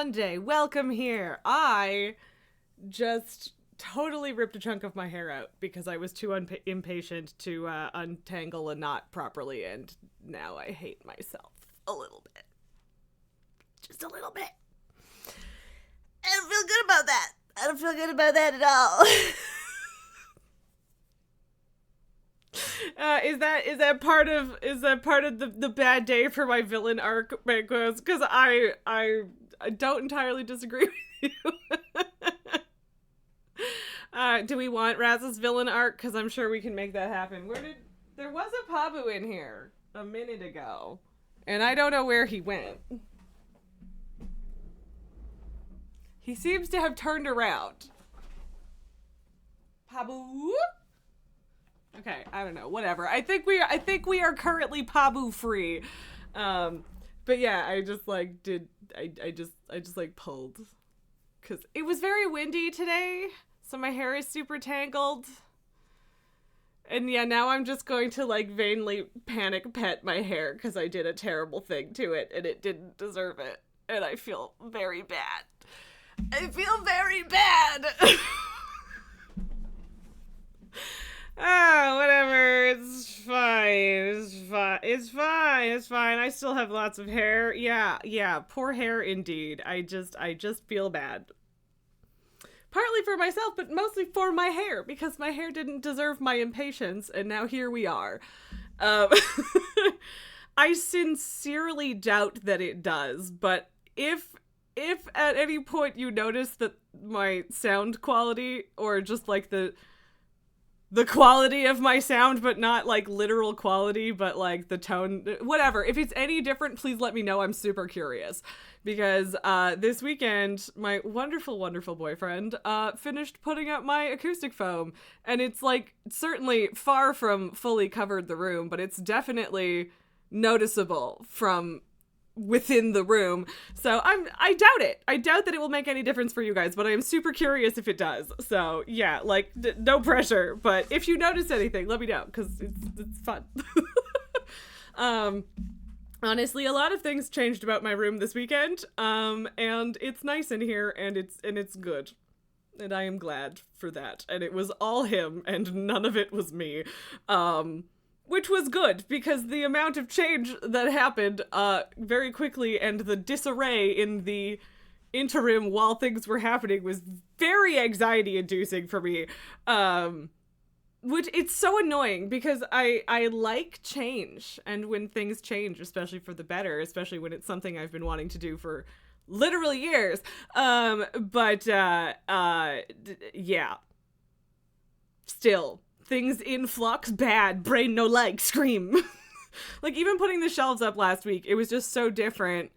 Monday. Welcome here. I just totally ripped a chunk of my hair out because I was too impatient to untangle a knot properly, and now I hate myself a little bit. Just a little bit. I don't feel good about that. I don't feel good about that at all. Is that part of the bad day for my villain arc, Banquos? Because I don't entirely disagree with you. Do we want Raz's villain arc? Because I'm sure we can make that happen. There was a Pabu in here a minute ago, and I don't know where he went. He seems to have turned around. Pabu? Okay, I don't know. Whatever. I think we are currently Pabu free. But yeah, I just pulled, cuz it was very windy today, so my hair is super tangled. And yeah, now I'm just going to vainly panic pet my hair cuz I did a terrible thing to it and it didn't deserve it. And I feel very bad. I feel very bad. Whatever. It's fine. It's fine. I still have lots of hair. Yeah. Poor hair indeed. I just feel bad. Partly for myself, but mostly for my hair, because my hair didn't deserve my impatience, and now here we are. I sincerely doubt that it does, but if at any point you notice that my sound quality, or just the quality of my sound, but not literal quality, but the tone, whatever. If it's any different, please let me know. I'm super curious, because this weekend, my wonderful, wonderful boyfriend finished putting up my acoustic foam, and it's certainly far from fully covered the room, but it's definitely noticeable from within the room. So I doubt it. I doubt that it will make any difference for you guys, but I am super curious if it does. So yeah, no pressure, but if you notice anything, let me know, because it's fun. Honestly, a lot of things changed about my room this weekend, and it's nice in here, and it's good. And I am glad for that. And it was all him, and none of it was me. Which was good, because the amount of change that happened very quickly, and the disarray in the interim while things were happening, was very anxiety-inducing for me. Which, it's so annoying, because I like change, and when things change, especially for the better, especially when it's something I've been wanting to do for literally years. Yeah. Still. Things in flux, bad, brain no scream. Even putting the shelves up last week, it was just so different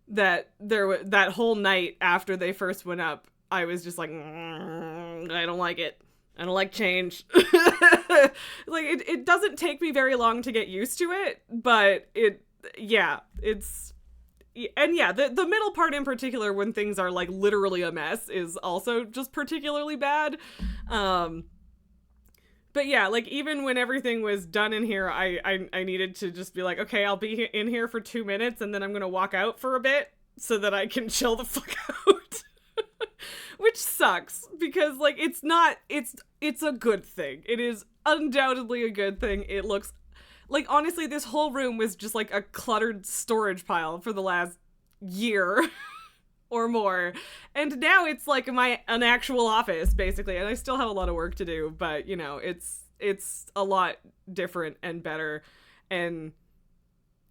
that that whole night after they first went up, I was just I don't like it. I don't like change. It doesn't take me very long to get used to it, but the middle part in particular, when things are literally a mess, is also just particularly bad. But yeah, even when everything was done in here, I needed to just be okay, I'll be in here for 2 minutes, and then I'm gonna walk out for a bit so that I can chill the fuck out. Which sucks, because it's a good thing. It is undoubtedly a good thing. It looks honestly, this whole room was just a cluttered storage pile for the last year. Or more. And now it's an actual office, basically. And I still have a lot of work to do, but it's a lot different and better. And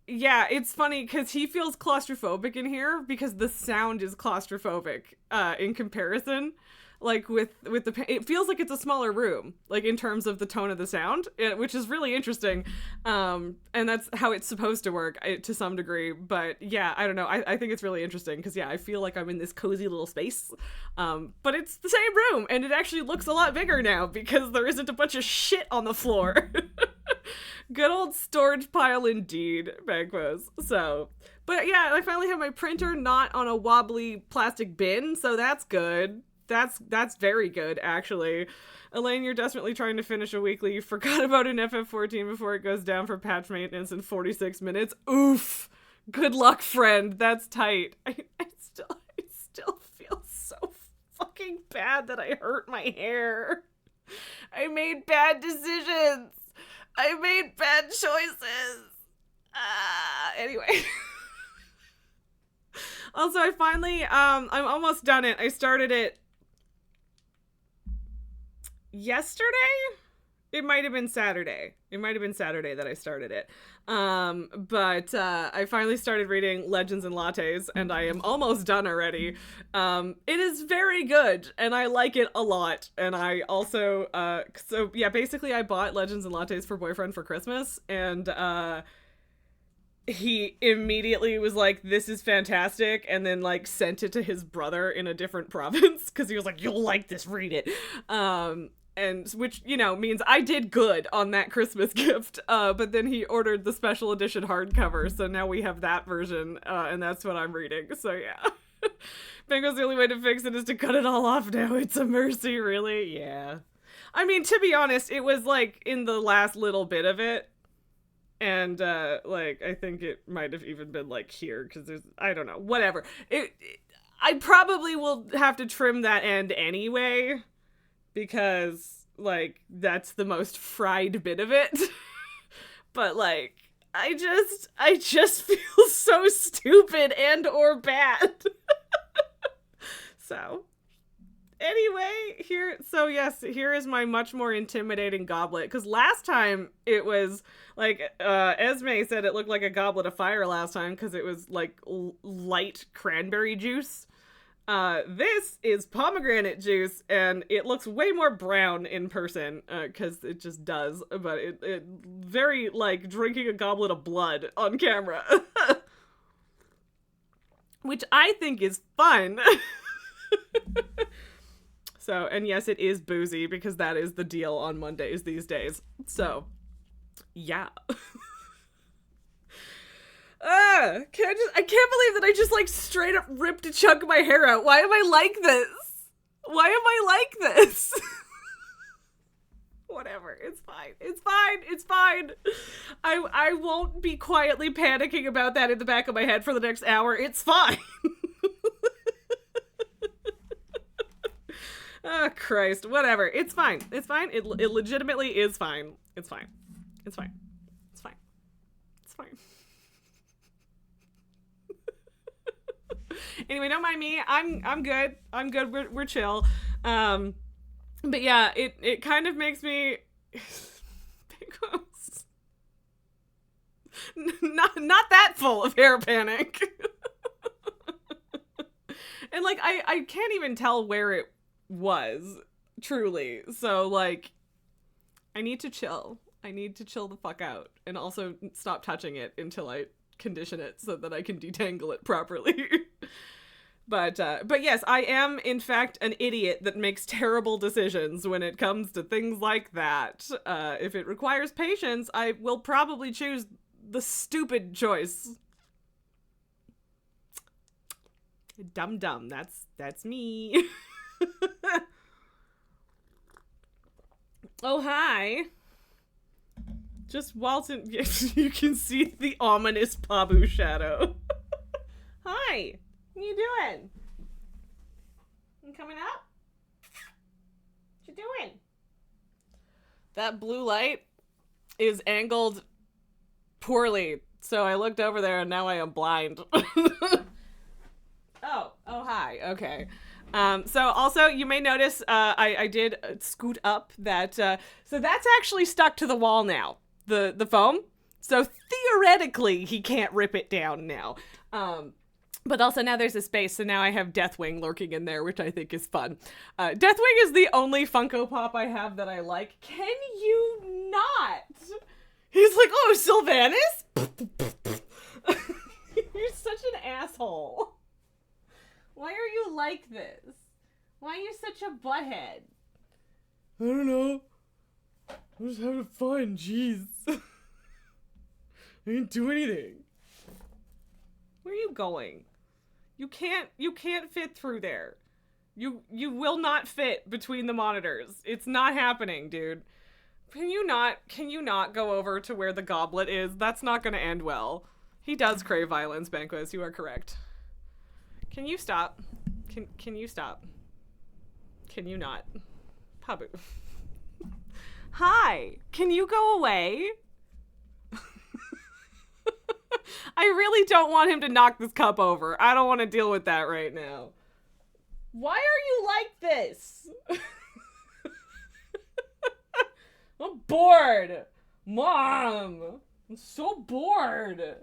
yeah, it's funny because he feels claustrophobic in here because the sound is claustrophobic in comparison. With it feels like it's a smaller room, in terms of the tone of the sound, which is really interesting. And that's how it's supposed to work to some degree. But yeah, I don't know. I think it's really interesting because, yeah, I feel like I'm in this cozy little space. But it's the same room, and it actually looks a lot bigger now because there isn't a bunch of shit on the floor. Good old storage pile indeed, Banquos. So, but yeah, I finally have my printer not on a wobbly plastic bin, so that's good. That's very good, actually. Elaine, you're desperately trying to finish a weekly. You forgot about an FF14 before it goes down for patch maintenance in 46 minutes. Oof. Good luck, friend. That's tight. I still still feel so fucking bad that I hurt my hair. I made bad decisions. I made bad choices. Anyway. Also, I finally, I'm almost done it. I started it yesterday? It might have been Saturday. It might have been Saturday that I started it. But I finally started reading Legends and Lattes, and I am almost done already. It is very good, and I like it a lot. And I also, so yeah, basically I bought Legends and Lattes for boyfriend for Christmas, and he immediately was like, this is fantastic, and then like sent it to his brother in a different province, because he was like, you'll like this, read it. And which, you know, means I did good on that Christmas gift. But then he ordered the special edition hardcover, so now we have that version, and that's what I'm reading. So yeah. Bingo's the only way to fix it is to cut it all off now. It's a mercy, really? Yeah. I mean, to be honest, it was like in the last little bit of it. And, like, I think it might have even been like here, because there's, I don't know, whatever. I probably will have to trim that end anyway, because, like, that's the most fried bit of it. But, like, I just feel so stupid and or bad. So, anyway, here is my much more intimidating goblet, because last time it was, like, Esme said it looked like a goblet of fire last time, because it was, like, light cranberry juice. This is pomegranate juice, and it looks way more brown in person, because it just does, but it very, like, drinking a goblet of blood on camera. Which I think is fun. So, and yes, it is boozy, because that is the deal on Mondays these days. So, yeah. I can't believe that I just, like, straight up ripped a chunk of my hair out. Why am I like this? Why am I like this? Whatever, it's fine. It's fine. It's fine. I won't be quietly panicking about that in the back of my head for the next hour. It's fine. Oh, Christ. Whatever. It's fine. It's fine. It legitimately is fine. It's fine. It's fine. It's fine. It's fine. Anyway, don't mind me. I'm good. I'm good. We're chill. But yeah, it kind of makes me not that full of hair panic. And like I can't even tell where it was, truly. So like I need to chill. I need to chill the fuck out, and also stop touching it until I condition it so that I can detangle it properly. But yes, I am in fact an idiot that makes terrible decisions when it comes to things like that. If it requires patience, I will probably choose the stupid choice. Dumb. That's me. Oh, hi. Just Walton. You can see the ominous Pabu shadow. Hi. What you doing? You coming up? What you doing? That blue light is angled poorly, so I looked over there and now I am blind. Oh, hi. Okay. So also you may notice, I did scoot up that, so that's actually stuck to the wall now, the foam. So theoretically he can't rip it down now. But also now there's a space, so now I have Deathwing lurking in there, which I think is fun. Deathwing is the only Funko Pop I have that I like. Can you not? He's like, oh, Sylvanas? You're such an asshole. Why are you like this? Why are you such a butthead? I don't know. I'm just having fun, jeez. I didn't do anything. Where are you going? You can't fit through there. You will not fit between the monitors. It's not happening, dude. Can you not go over to where the goblet is? That's not gonna end well. He does crave violence, Banquez. You are correct. Can you stop? Can you stop? Can you not? Pabu. Hi. Can you go away? I really don't want him to knock this cup over. I don't want to deal with that right now. Why are you like this? I'm bored. Mom, I'm so bored.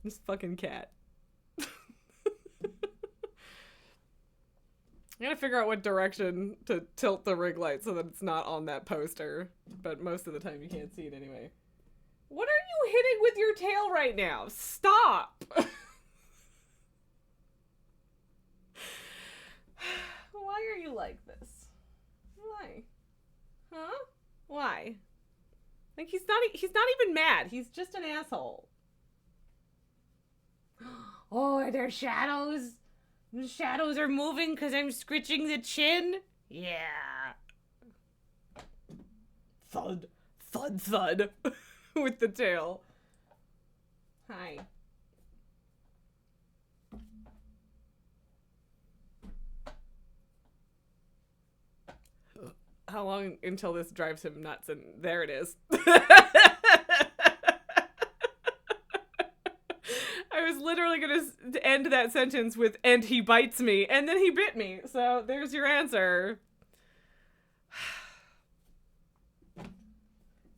This fucking cat. I gotta figure out what direction to tilt the ring light so that it's not on that poster. But most of the time you can't see it anyway. What are you hitting with your tail right now? Stop! Why are you like this? Why? Huh? Why? Like he's not even mad. He's just an asshole. Oh, are there shadows? The shadows are moving because I'm scritching the chin? Yeah. Thud. Thud, thud. With the tail. Hi. How long until this drives him nuts? And there it is. I was literally going to end that sentence with, and he bites me, and then he bit me. So there's your answer.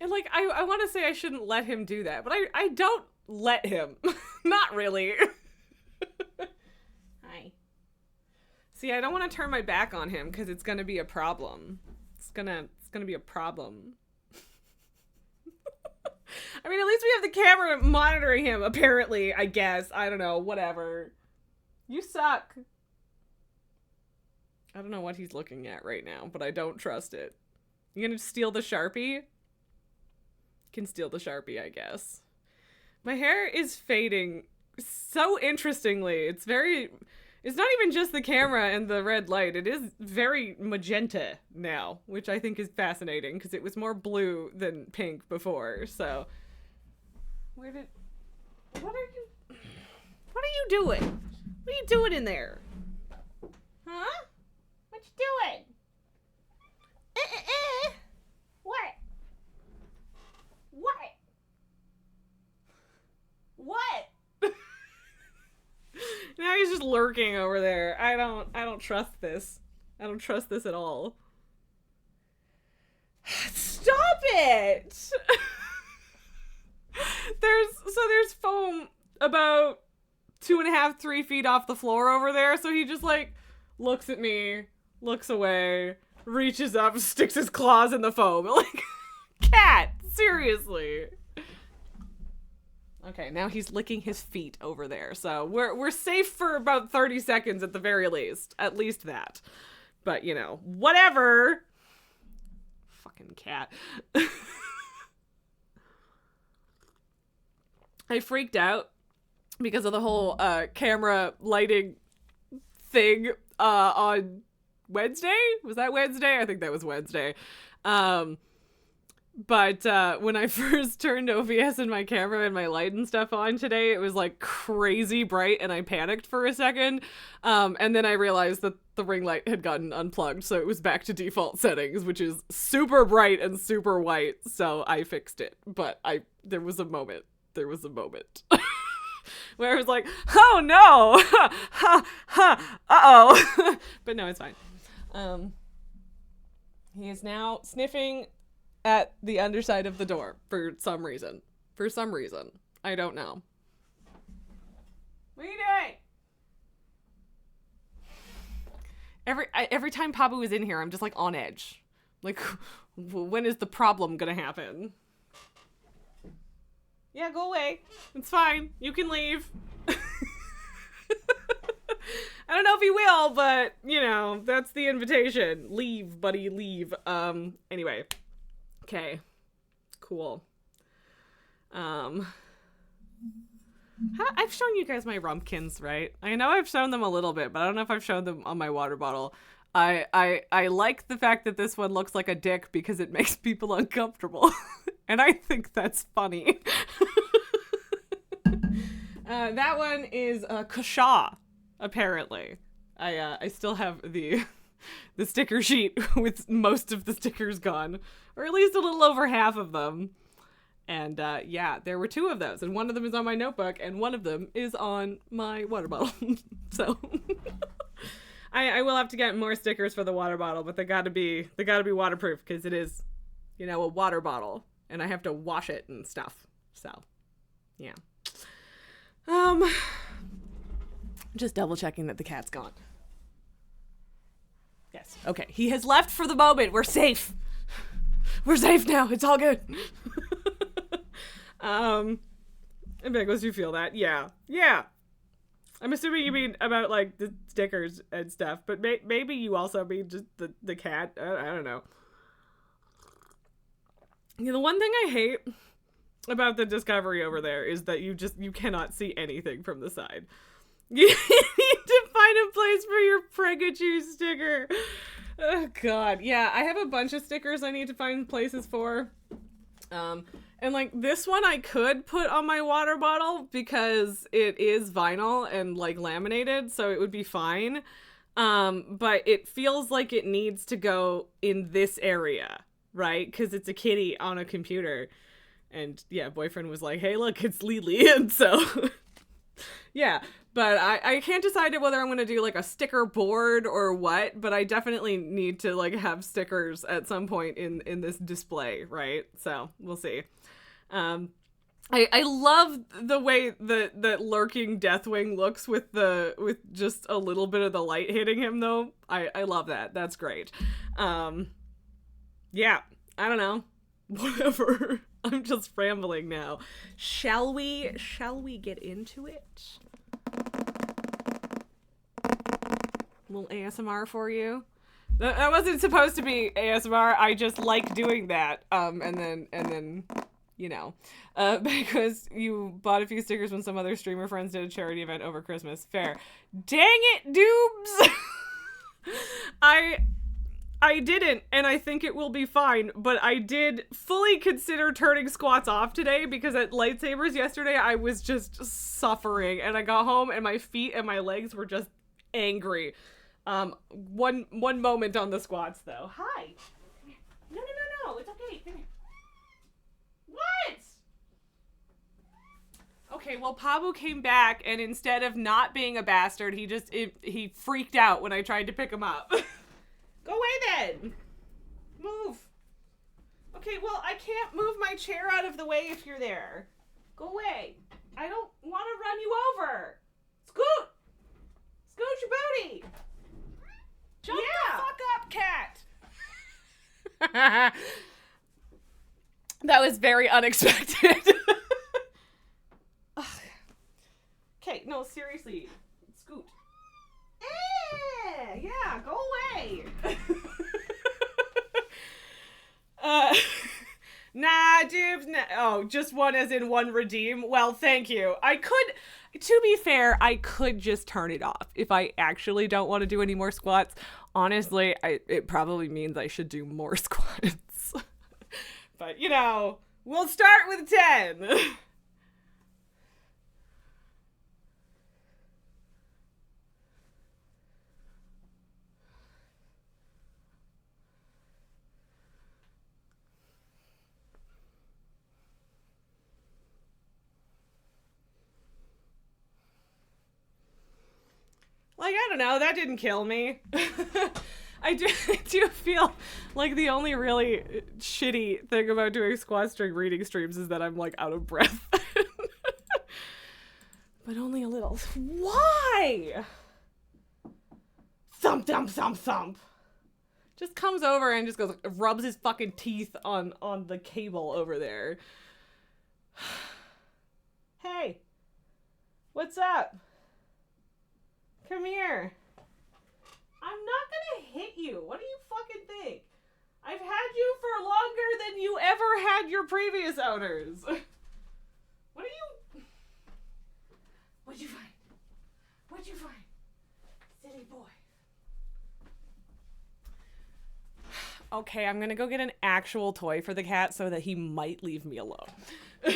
And like, I want to say I shouldn't let him do that, but I don't let him. Not really. Hi. See, I don't want to turn my back on him because it's going to be a problem. It's gonna be a problem. I mean, at least we have the camera monitoring him, apparently, I guess. I don't know, whatever. You suck. I don't know what he's looking at right now, but I don't trust it. You gonna steal the Sharpie? You can steal the Sharpie, I guess. My hair is fading so interestingly. It's not even just the camera and the red light. It is very magenta now, which I think is fascinating because it was more blue than pink before. So, what are you doing? What are you doing in there? Huh? What you doing? What? What? What? Now he's just lurking over there. I don't trust this. I don't trust this at all. Stop it! There's foam about 2.5, 3 feet off the floor over there, so he just like looks at me, looks away, reaches up, sticks his claws in the foam. Like, cat, seriously. Okay, now he's licking his feet over there, so we're safe for about 30 seconds at the very least. At least that. But, you know, whatever. Fucking cat. I freaked out because of the whole camera lighting thing on Wednesday? Was that Wednesday? I think that was Wednesday. But when I first turned OBS and my camera and my light and stuff on today, it was like crazy bright and I panicked for a second. And then I realized that the ring light had gotten unplugged, so it was back to default settings, which is super bright and super white. So I fixed it. But there was a moment where I was like, oh no, uh-oh. But no, it's fine. He is now sniffing at the underside of the door for some reason. I don't know. What are you doing? Every time Pabu is in here, I'm just like on edge. Like, when is the problem gonna happen? Yeah, go away. It's fine. You can leave. I don't know if he will, but, you know, that's the invitation. Leave, buddy, leave. Anyway. Okay. Cool. I've shown you guys my rumpkins, right? I know I've shown them a little bit, but I don't know if I've shown them on my water bottle. I like the fact that this one looks like a dick because it makes people uncomfortable. And I think that's funny. That one is Kashaw, apparently. I still have the sticker sheet with most of the stickers gone, or at least a little over half of them. And yeah, there were 2 of those, and one of them is on my notebook, and one of them is on my water bottle. So I will have to get more stickers for the water bottle, but they gotta be waterproof because it is, a water bottle, and I have to wash it and stuff. So yeah. Just double checking that the cat's gone. Yes. Okay. He has left for the moment. We're safe. We're safe now. It's all good. And Bengals, you feel that? Yeah. Yeah. I'm assuming you mean about, like, the stickers and stuff, but maybe you also mean just the cat. I don't know. The one thing I hate about the Discovery over there is that you cannot see anything from the side. You need to find a place for your Pikachu sticker. Oh, God. Yeah, I have a bunch of stickers I need to find places for. And, like, this one I could put on my water bottle because it is vinyl and, like, laminated, so it would be fine. But it feels like it needs to go in this area, right? Because it's a kitty on a computer. And, yeah, boyfriend was like, hey, look, it's Lily. And so, yeah. But I can't decide whether I'm going to do, like, a sticker board or what, but I definitely need to, like, have stickers at some point in this display, right? So, we'll see. I love the way that lurking Deathwing looks with just a little bit of the light hitting him, though. I love that. That's great. Yeah, I don't know. Whatever. I'm just rambling now. Shall we get into it? A little ASMR for you. That wasn't supposed to be ASMR. I just like doing that. And then, because you bought a few stickers when some other streamer friends did a charity event over Christmas. Fair. Dang it, Doobs! I didn't, and I think it will be fine, but I did fully consider turning squats off today because at Lightsabers yesterday I was just suffering, and I got home and my feet and my legs were just angry. One moment on the squats though. Hi. No, it's okay. Come here. What? Okay, well, Pabu came back, and instead of not being a bastard, he freaked out when I tried to pick him up. Go away then. Move. Okay, well, I can't move my chair out of the way if you're there. Go away. I don't want to run you over. Scoot. Scoot your booty. Shut the fuck up, cat. That was very unexpected. Okay, no, seriously. Scoot. Yeah, go away. Nah, Dibs. Nah. Oh, just one as in one redeem? Well, thank you. To be fair, I could just turn it off if I actually don't want to do any more squats. Honestly, it probably means I should do more squats. But, we'll start with 10. Like, I don't know, that didn't kill me. I do feel like the only really shitty thing about doing squats during reading streams is that I'm, like, out of breath. But only a little. Why? Thump, thump, thump, thump. Just comes over and just goes, rubs his fucking teeth on the cable over there. Hey. What's up? Come here. I'm not gonna hit you. What do you fucking think? I've had you for longer than you ever had your previous owners. What'd you find? What'd you find? Silly boy. Okay, I'm gonna go get an actual toy for the cat so that he might leave me alone. Real?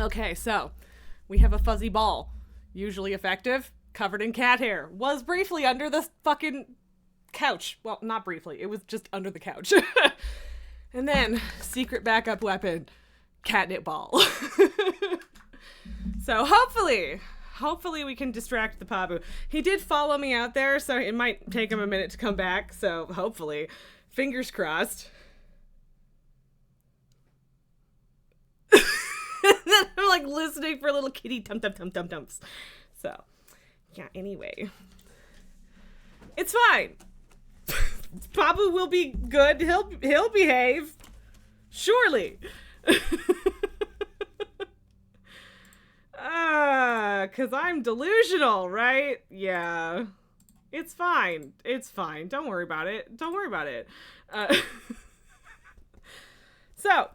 Okay, so we have a fuzzy ball. Usually effective, covered in cat hair. Was briefly under the fucking couch. Well, not briefly. It was just under the couch. And then, secret backup weapon, catnip ball. So hopefully we can distract the Pabu. He did follow me out there, so it might take him a minute to come back. So hopefully, fingers crossed. Then I'm like listening for little kitty tum-tum-tum-tum-tums. So, yeah, anyway. It's fine. Pabu will be good. He'll behave. Surely. 'Cause I'm delusional, right? Yeah. It's fine. It's fine. Don't worry about it. Don't worry about it. So,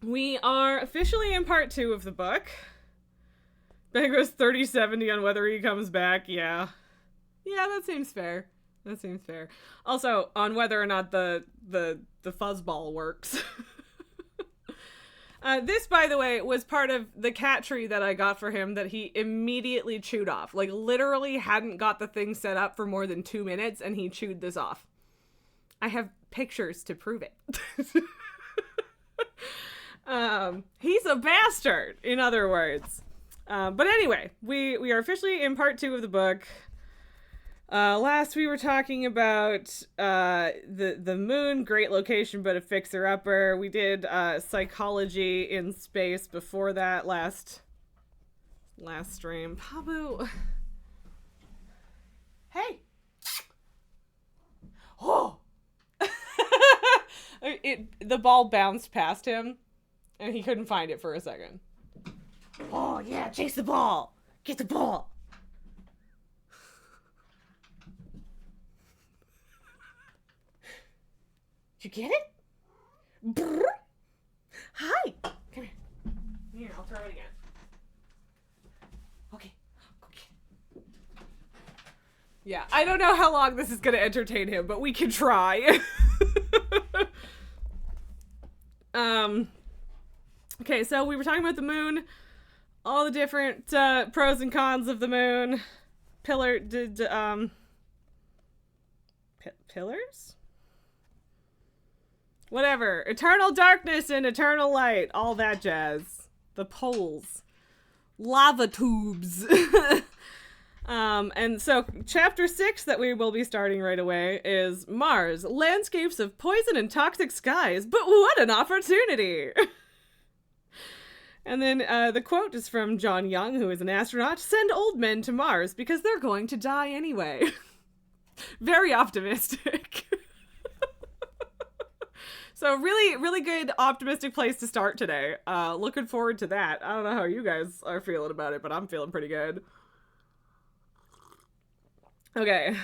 we are officially in part 2 of the book. Ben goes 30-70 on whether he comes back. Yeah. Yeah, that seems fair. That seems fair. Also, on whether or not the fuzzball works. This, by the way, was part of the cat tree that I got for him that he immediately chewed off. Like, literally hadn't got the thing set up for more than 2 minutes, and he chewed this off. I have pictures to prove it. He's a bastard, in other words. But anyway, we are officially in part 2 of the book. Last we were talking about the moon, great location but a fixer-upper. We did psychology in space before that last stream. Pabu. Hey. Oh. The ball bounced past him and he couldn't find it for a second. Oh yeah, chase the ball. Get the ball. Did you get it? Brrr. Hi. Come here. Here, I'll throw it again. Okay. Yeah, I don't know how long this is going to entertain him, but we can try. Okay, so we were talking about the moon, all the different pros and cons of the moon. Pillars? Whatever. Eternal darkness and eternal light. All that jazz. The poles. Lava tubes. And so chapter 6 that we will be starting right away is Mars. Landscapes of poison and toxic skies. But what an opportunity! And then the quote is from John Young, who is an astronaut. Send old men to Mars because they're going to die anyway. Very optimistic. So really, really good optimistic place to start today. Looking forward to that. I don't know how you guys are feeling about it, but I'm feeling pretty good. Okay.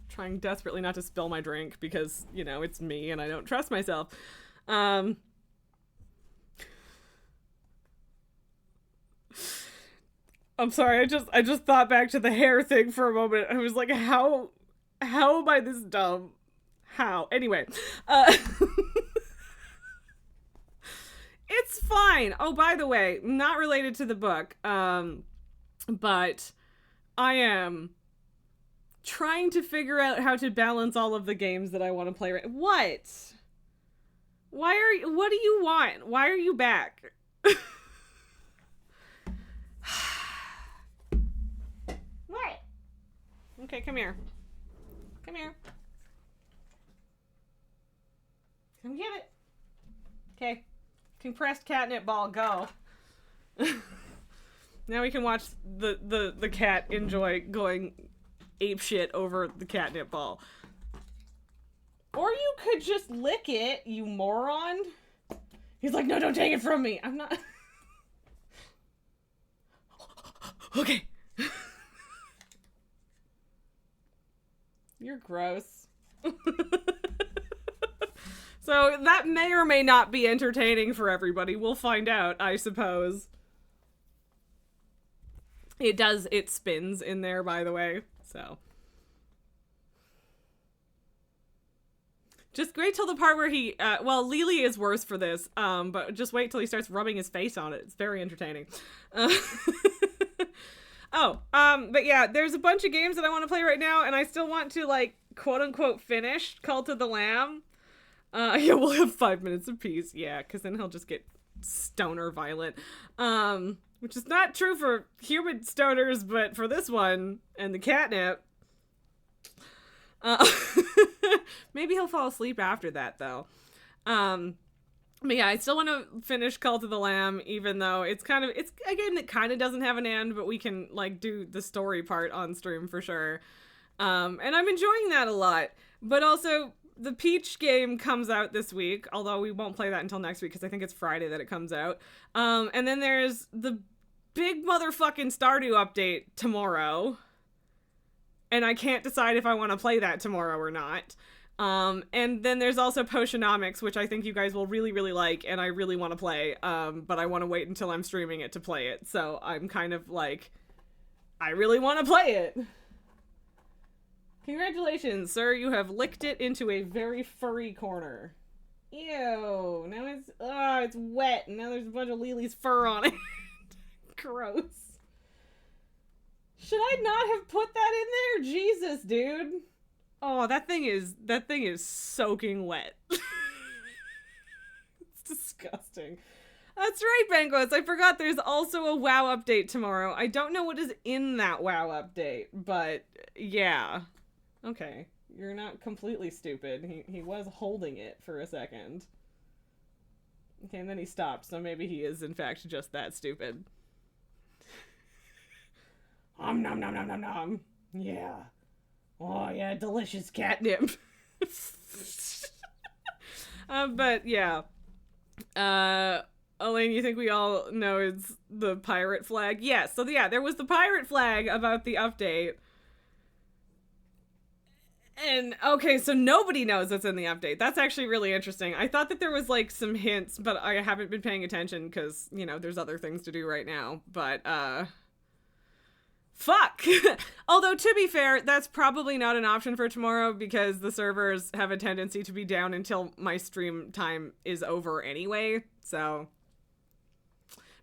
Trying desperately not to spill my drink because, you know, it's me and I don't trust myself. I'm sorry, I just thought back to the hair thing for a moment. I was like, how am I this dumb? How? Anyway, it's fine. Oh, by the way, not related to the book, but I am trying to figure out how to balance all of the games that I want to play. What? What do you want? Why are you back? What? Okay, come here. Come here. Come get it. Okay. Compressed catnip ball, go. Now we can watch the cat enjoy going apeshit over the catnip ball. Or you could just lick it, you moron. He's like, no, don't take it from me. I'm not... Okay. You're gross. So that may or may not be entertaining for everybody. We'll find out, I suppose. It spins in there, by the way, so. Just wait till the part where he, well, Lily is worse for this, but just wait till he starts rubbing his face on it. It's very entertaining. But yeah, there's a bunch of games that I want to play right now, and I still want to, like, quote-unquote finish Cult of the Lamb. Yeah, we'll have 5 minutes of peace, yeah, because then he'll just get stoner violent. Which is not true for human stoners, but for this one, and the catnip. Maybe he'll fall asleep after that, though. But yeah, I still want to finish Cult of the Lamb, even though it's a game that kind of doesn't have an end, but we can, like, do the story part on stream for sure. And I'm enjoying that a lot. But also, the Peach game comes out this week, although we won't play that until next week, because I think it's Friday that it comes out. And then there's the big motherfucking Stardew update tomorrow. And I can't decide if I want to play that tomorrow or not. And then there's also Potionomics, which I think you guys will really, really like, and I really want to play, but I want to wait until I'm streaming it to play it, so I'm kind of like, I really want to play it! Congratulations, sir, you have licked it into a very furry corner. Ew, now it's wet, and now there's a bunch of Lily's fur on it. Gross. Should I not have put that in there? Jesus, dude. Oh, that thing is soaking wet. It's disgusting. That's right, Banquos. I forgot there's also a WoW update tomorrow. I don't know what is in that WoW update, but yeah. Okay. You're not completely stupid. He was holding it for a second. Okay, and then he stopped, so maybe he is in fact just that stupid. Nom nom nom nom nom nom. Yeah. Oh, yeah, delicious catnip. But, yeah. Elaine, you think we all know it's the pirate flag? Yes, so yeah, there was the pirate flag about the update. And, okay, so nobody knows what's in the update. That's actually really interesting. I thought that there was, like, some hints, but I haven't been paying attention because, you know, there's other things to do right now. But, fuck! Although, to be fair, that's probably not an option for tomorrow because the servers have a tendency to be down until my stream time is over anyway, so...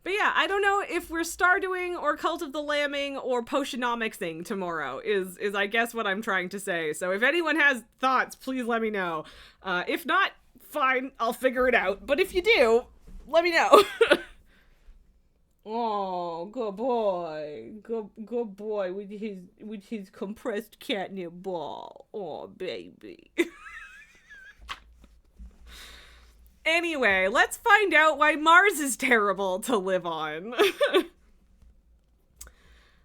But yeah, I don't know if we're Stardewing or Cult of the Lambing or Potionomicsing tomorrow is I guess what I'm trying to say. So if anyone has thoughts, please let me know. If not, fine, I'll figure it out. But if you do, let me know. Oh, good boy. Good boy with his compressed catnip ball. Oh, baby. Anyway, let's find out why Mars is terrible to live on.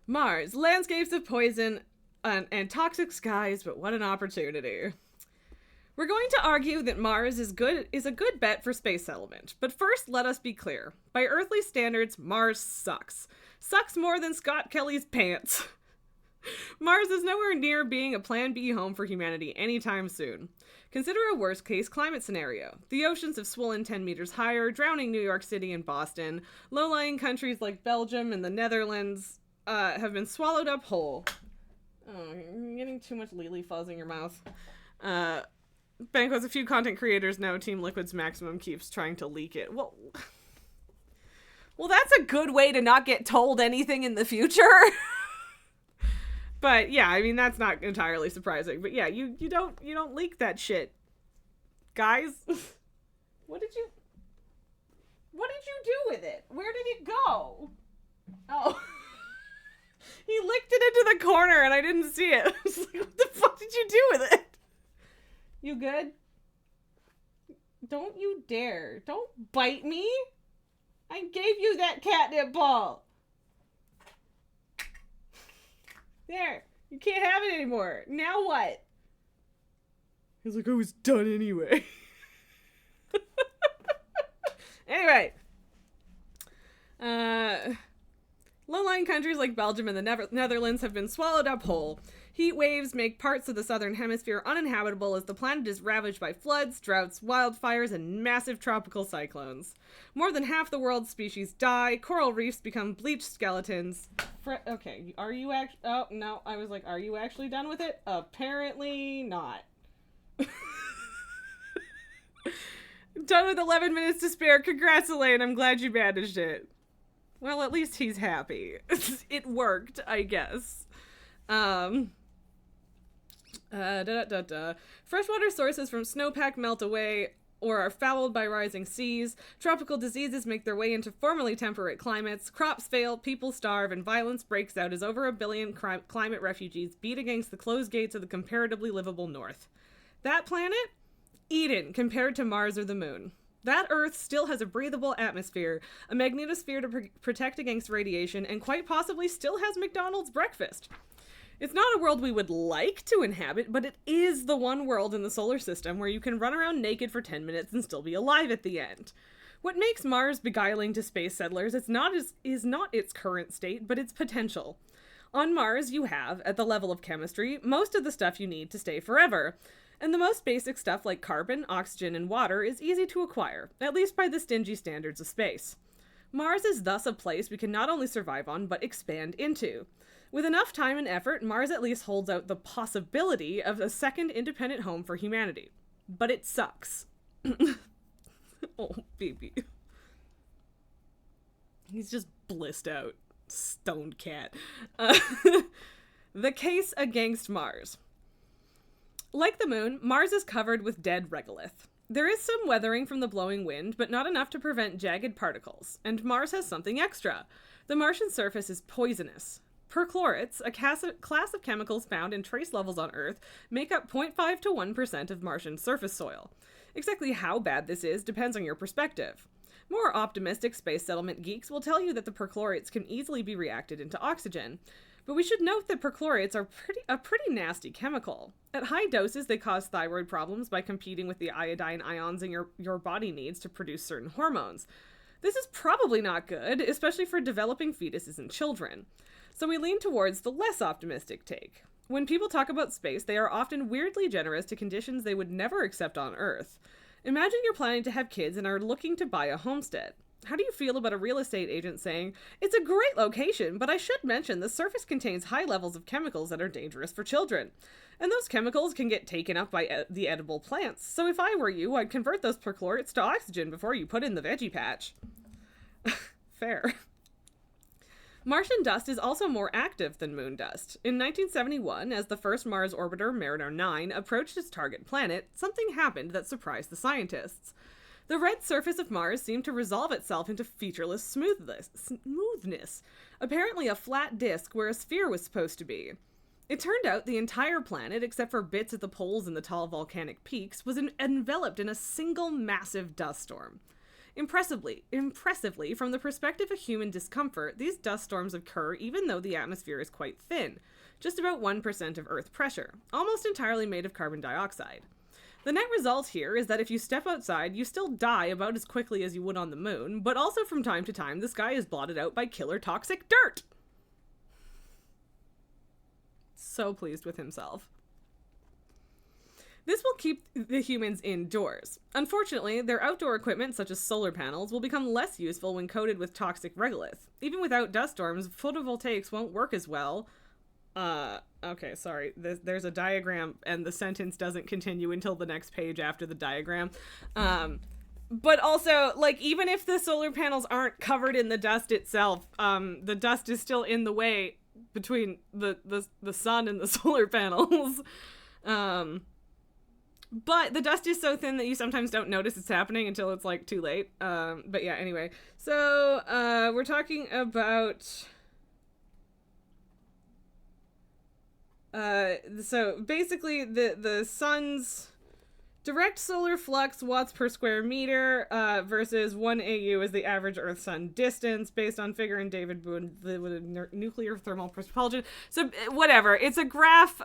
Mars, landscapes of poison and toxic skies, but what an opportunity. We're going to argue that Mars is a good bet for space settlement, but first let us be clear. By earthly standards, Mars sucks. Sucks more than Scott Kelly's pants. Mars is nowhere near being a Plan B home for humanity anytime soon. Consider a worst-case climate scenario. The oceans have swollen 10 meters higher, drowning New York City and Boston. Low-lying countries like Belgium and the Netherlands have been swallowed up whole. Oh, you're getting too much Lily fuzz in your mouth. Banquos, a few content creators know Team Liquid's Maximum keeps trying to leak it. Well, that's a good way to not get told anything in the future. But yeah, I mean, that's not entirely surprising. But yeah, you don't leak that shit, guys. What did you do with it? Where did it go? Oh, he licked it into the corner and I didn't see it. I was like, what the fuck did you do with it? You good? Don't you dare. Don't bite me. I gave you that catnip ball. There. You can't have it anymore. Now what? He's like, I was done anyway. Anyway. Low-lying countries like Belgium and the Netherlands have been swallowed up whole. Heat waves make parts of the southern hemisphere uninhabitable as the planet is ravaged by floods, droughts, wildfires, and massive tropical cyclones. More than half the world's species die, coral reefs become bleached skeletons. Okay, are you actually... Oh, no, I was like, are you actually done with it? Apparently not. Done with 11 minutes to spare. Congrats, Elaine. I'm glad you managed it. Well, at least he's happy. It worked, I guess. Freshwater sources from snowpack melt away or are fouled by rising seas. Tropical diseases make their way into formerly temperate climates. Crops fail, people starve, and violence breaks out as over 1 billion climate refugees beat against the closed gates of the comparatively livable north. That planet? Eden compared to Mars or the moon. That Earth still has a breathable atmosphere, a magnetosphere to protect against radiation, and quite possibly still has McDonald's breakfast. It's not a world we would like to inhabit, but it is the one world in the solar system where you can run around naked for 10 minutes and still be alive at the end. What makes Mars beguiling to space settlers is not its current state, but its potential. On Mars, you have, at the level of chemistry, most of the stuff you need to stay forever. And the most basic stuff like carbon, oxygen, and water is easy to acquire, at least by the stingy standards of space. Mars is thus a place we can not only survive on, but expand into. With enough time and effort, Mars at least holds out the possibility of a second independent home for humanity. But it sucks. Oh, baby. He's just blissed out. Stoned cat. The case against Mars. Like the moon, Mars is covered with dead regolith. There is some weathering from the blowing wind, but not enough to prevent jagged particles, and Mars has something extra. The Martian surface is poisonous. Perchlorates, a class of chemicals found in trace levels on Earth, make up 0.5 to 1% of Martian surface soil. Exactly how bad this is depends on your perspective. More optimistic space settlement geeks will tell you that the perchlorates can easily be reacted into oxygen. But we should note that perchlorates are a pretty nasty chemical. At high doses, they cause thyroid problems by competing with the iodine ions in your body needs to produce certain hormones. This is probably not good, especially for developing fetuses and children. So we lean towards the less optimistic take. When people talk about space, they are often weirdly generous to conditions they would never accept on Earth. Imagine you're planning to have kids and are looking to buy a homestead. How do you feel about a real estate agent saying, "It's a great location, but I should mention the surface contains high levels of chemicals that are dangerous for children. And those chemicals can get taken up by the edible plants. So if I were you, I'd convert those perchlorates to oxygen before you put in the veggie patch." Fair. Martian dust is also more active than moon dust. In 1971, as the first Mars orbiter, Mariner 9, approached its target planet, something happened that surprised the scientists. The red surface of Mars seemed to resolve itself into featureless smoothness, apparently a flat disk where a sphere was supposed to be. It turned out the entire planet, except for bits at the poles and the tall volcanic peaks, was enveloped in a single massive dust storm. Impressively, from the perspective of human discomfort, these dust storms occur even though the atmosphere is quite thin, just about 1% of Earth pressure, almost entirely made of carbon dioxide. The net result here is that if you step outside, you still die about as quickly as you would on the moon, but also from time to time, the sky is blotted out by killer toxic dirt. So pleased with himself. This will keep the humans indoors. Unfortunately, their outdoor equipment, such as solar panels, will become less useful when coated with toxic regolith. Even without dust storms, photovoltaics won't work as well. Okay, sorry. There's a diagram, and the sentence doesn't continue until the next page after the diagram. But also, like, even if the solar panels aren't covered in the dust itself, the dust is still in the way between the sun and the solar panels. But the dust is so thin that you sometimes don't notice it's happening until it's, like, too late. But yeah, anyway. So, we're talking about... so basically the sun's direct solar flux watts per square meter versus 1 AU is the average Earth-Sun distance based on figure in David Boone, the nuclear thermal propulsion. So whatever, it's a graph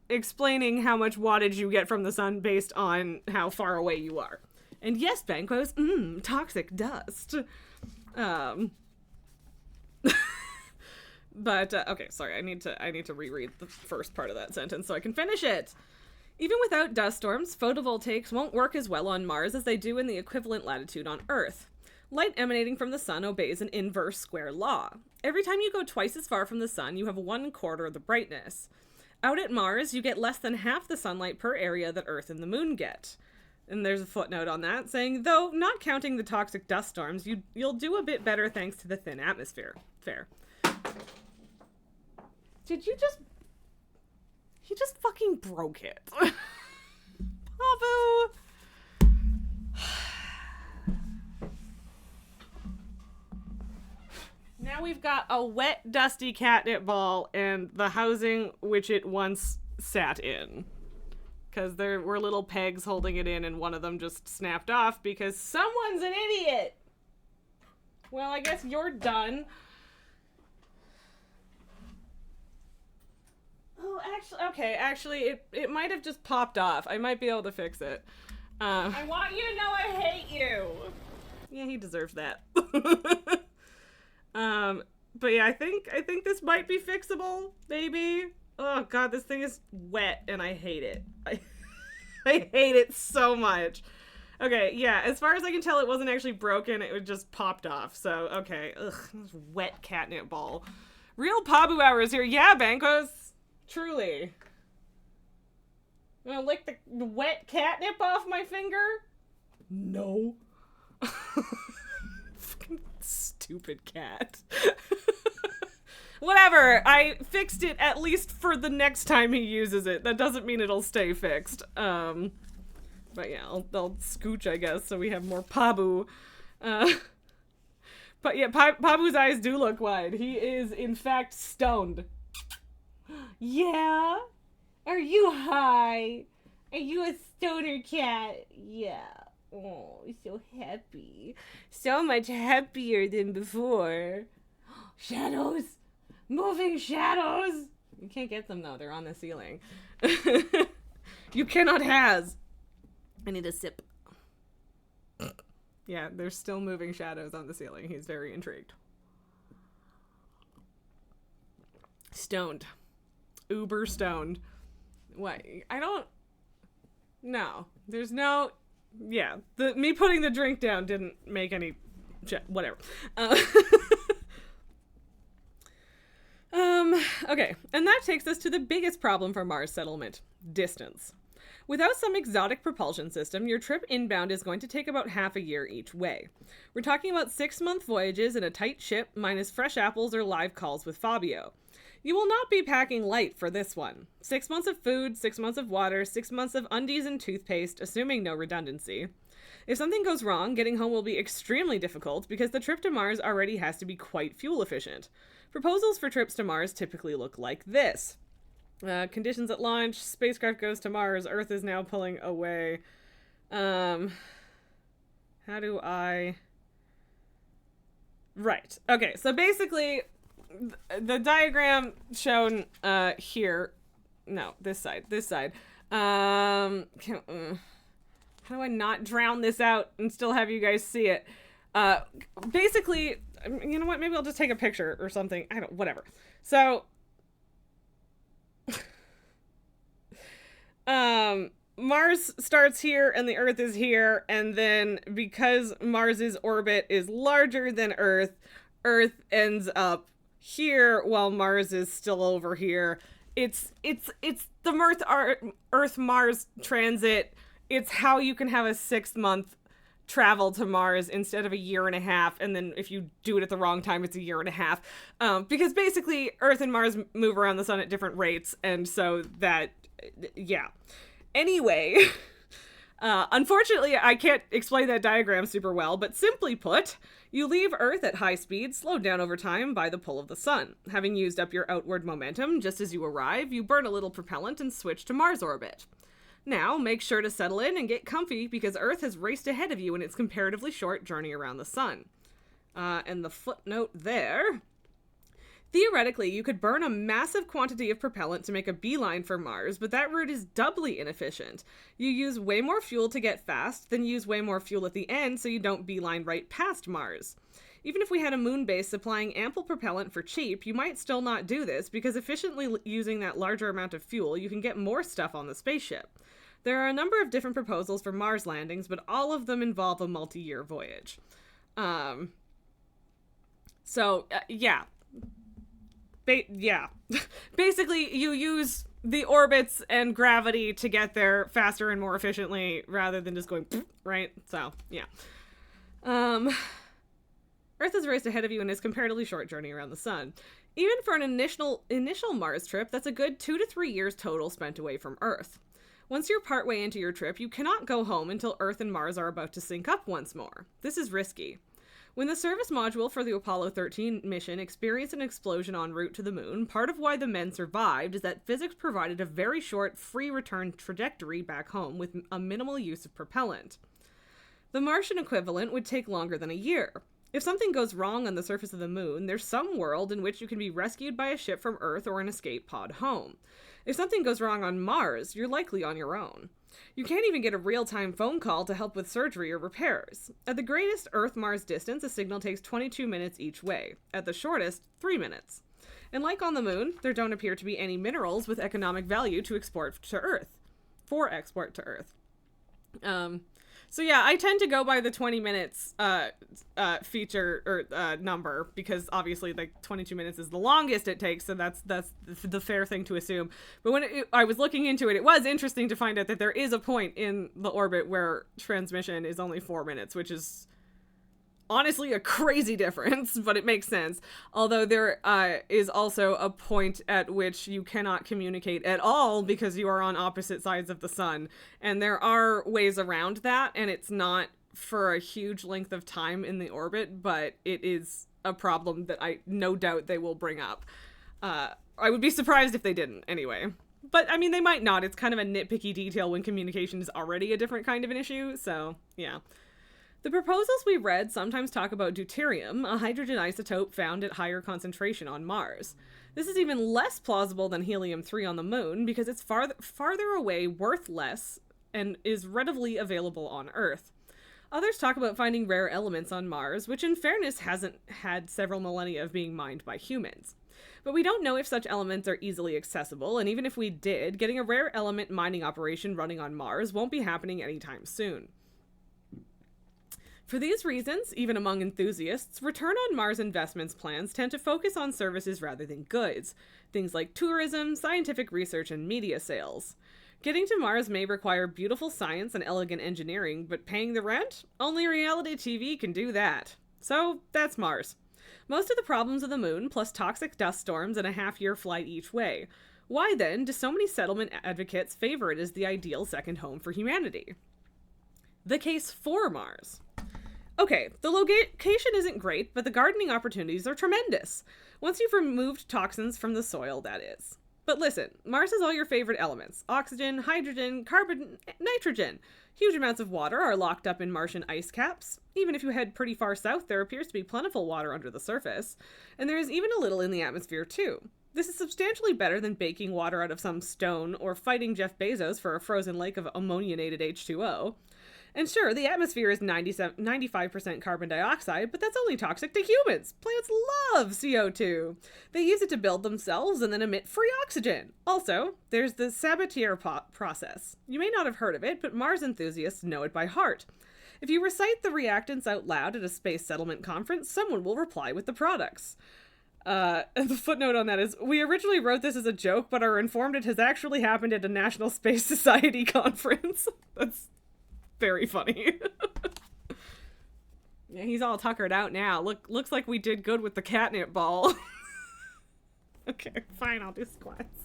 explaining how much wattage you get from the sun based on how far away you are. And yes, Banquos, toxic dust. But, okay, sorry, I need to reread the first part of that sentence so I can finish it. Even without dust storms, photovoltaics won't work as well on Mars as they do in the equivalent latitude on Earth. Light emanating from the sun obeys an inverse square law. Every time you go twice as far from the sun, you have 1/4 the brightness. Out at Mars, you get less than half the sunlight per area that Earth and the moon get. And there's a footnote on that saying, though not counting the toxic dust storms, you'll do a bit better thanks to the thin atmosphere. Fair. Did you just... He just fucking broke it. Pabu! Now we've got a wet, dusty catnip ball and the housing which it once sat in. Because there were little pegs holding it in and one of them just snapped off because someone's an idiot! Well, I guess you're done. Oh, actually, it might have just popped off. I might be able to fix it. I want you to know I hate you! Yeah, he deserves that. But yeah, I think this might be fixable, maybe. Oh god, this thing is wet and I hate it. I hate it so much. Okay, yeah, as far as I can tell, it wasn't actually broken, it just popped off. So, okay, ugh, this wet catnip ball. Real Pabu hours here. Yeah, Bankos. Truly. Wanna lick the wet catnip off my finger? No. Fucking stupid cat. Whatever, I fixed it at least for the next time he uses it. That doesn't mean it'll stay fixed. But yeah, I'll scooch, I guess, so we have more Pabu. But yeah, Pabu's eyes do look wide. He is, in fact, stoned. Yeah? Are you high? Are you a stoner cat? Yeah. Oh, so happy. So much happier than before. Shadows! Moving shadows! You can't get them, though. They're on the ceiling. You cannot has. I need a sip. Yeah, there's still moving shadows on the ceiling. He's very intrigued. Stoned. Uber stoned. What? I don't... No. There's no... Yeah. Me putting the drink down didn't make any... Whatever. Okay. And that takes us to the biggest problem for Mars settlement. Distance. Without some exotic propulsion system, your trip inbound is going to take about half a year each way. We're talking about 6-month voyages in a tight ship minus fresh apples or live calls with Fabio. You will not be packing light for this one. 6 months of food, 6 months of water, 6 months of undies and toothpaste, assuming no redundancy. If something goes wrong, getting home will be extremely difficult because the trip to Mars already has to be quite fuel efficient. Proposals for trips to Mars typically look like this. Conditions at launch, spacecraft goes to Mars, Earth is now pulling away. How do I... Right. Okay, so basically, the diagram shown here... No, this side. How do I not drown this out and still have you guys see it? Basically, you know what? Maybe I'll just take a picture or something. Whatever. So... Mars starts here and the Earth is here, and then because Mars's orbit is larger than Earth ends up here while Mars is still over here. It's the Earth-Mars transit. It's how you can have a 6-month travel to Mars instead of a year and a half, and then if you do it at the wrong time, it's a year and a half. Because basically, Earth and Mars move around the sun at different rates, and so that, yeah. Anyway, unfortunately, I can't explain that diagram super well, but simply put, you leave Earth at high speed, slowed down over time by the pull of the sun. Having used up your outward momentum, just as you arrive, you burn a little propellant and switch to Mars orbit. Now, make sure to settle in and get comfy because Earth has raced ahead of you in its comparatively short journey around the sun. And the footnote there... Theoretically, you could burn a massive quantity of propellant to make a beeline for Mars, but that route is doubly inefficient. You use way more fuel to get fast, then use way more fuel at the end so you don't beeline right past Mars. Even if we had a moon base supplying ample propellant for cheap, you might still not do this because efficiently using that larger amount of fuel, you can get more stuff on the spaceship. There are a number of different proposals for Mars landings, but all of them involve a multi-year voyage. Yeah. Basically, you use the orbits and gravity to get there faster and more efficiently rather than just going, right? So, yeah. Earth is raced ahead of you in its comparatively short journey around the sun. Even for an initial Mars trip, that's a good 2 to 3 years total spent away from Earth. Once you're partway into your trip, you cannot go home until Earth and Mars are about to sync up once more. This is risky. When the service module for the Apollo 13 mission experienced an explosion en route to the moon, part of why the men survived is that physics provided a very short, free return trajectory back home with a minimal use of propellant. The Martian equivalent would take longer than a year. If something goes wrong on the surface of the moon, there's some world in which you can be rescued by a ship from Earth or an escape pod home. If something goes wrong on Mars, you're likely on your own. You can't even get a real-time phone call to help with surgery or repairs. At the greatest Earth-Mars distance, a signal takes 22 minutes each way. At the shortest, 3 minutes. And like on the moon, there don't appear to be any minerals with economic value to export to Earth. For export to Earth. So yeah, I tend to go by the 20 minutes feature or number because obviously like 22 minutes is the longest it takes, so that's the fair thing to assume. But when I was looking into it, it was interesting to find out that there is a point in the orbit where transmission is only 4 minutes, which is honestly a crazy difference, but it makes sense. Although there is also a point at which you cannot communicate at all because you are on opposite sides of the sun. And there are ways around that, and it's not for a huge length of time in the orbit, but it is a problem that I no doubt they will bring up. I would be surprised if they didn't anyway. But, I mean, they might not. It's kind of a nitpicky detail when communication is already a different kind of an issue, so, yeah. The proposals we read sometimes talk about deuterium, a hydrogen isotope found at higher concentration on Mars. This is even less plausible than helium-3 on the moon because it's farther away, worth less, and is readily available on Earth. Others talk about finding rare elements on Mars, which in fairness hasn't had several millennia of being mined by humans. But we don't know if such elements are easily accessible, and even if we did, getting a rare element mining operation running on Mars won't be happening anytime soon. For these reasons, even among enthusiasts, return on Mars investments plans tend to focus on services rather than goods, things like tourism, scientific research, and media sales. Getting to Mars may require beautiful science and elegant engineering, but paying the rent? Only reality TV can do that. So, that's Mars. Most of the problems of the moon, plus toxic dust storms and a half-year flight each way. Why then do so many settlement advocates favor it as the ideal second home for humanity? The case for Mars. Okay, the location isn't great, but the gardening opportunities are tremendous. Once you've removed toxins from the soil, that is. But listen, Mars has all your favorite elements. Oxygen, hydrogen, carbon, nitrogen. Huge amounts of water are locked up in Martian ice caps. Even if you head pretty far south, there appears to be plentiful water under the surface. And there is even a little in the atmosphere, too. This is substantially better than baking water out of some stone or fighting Jeff Bezos for a frozen lake of ammoniated H2O. And sure, the atmosphere is 95% carbon dioxide, but that's only toxic to humans. Plants love CO2. They use it to build themselves and then emit free oxygen. Also, there's the Sabatier process. You may not have heard of it, but Mars enthusiasts know it by heart. If you recite the reactants out loud at a space settlement conference, someone will reply with the products. And the footnote on that is, we originally wrote this as a joke, but are informed it has actually happened at a National Space Society conference. That's very funny. Yeah, he's all tuckered out now. Looks like we did good with the catnip ball. Okay, fine, I'll do squats.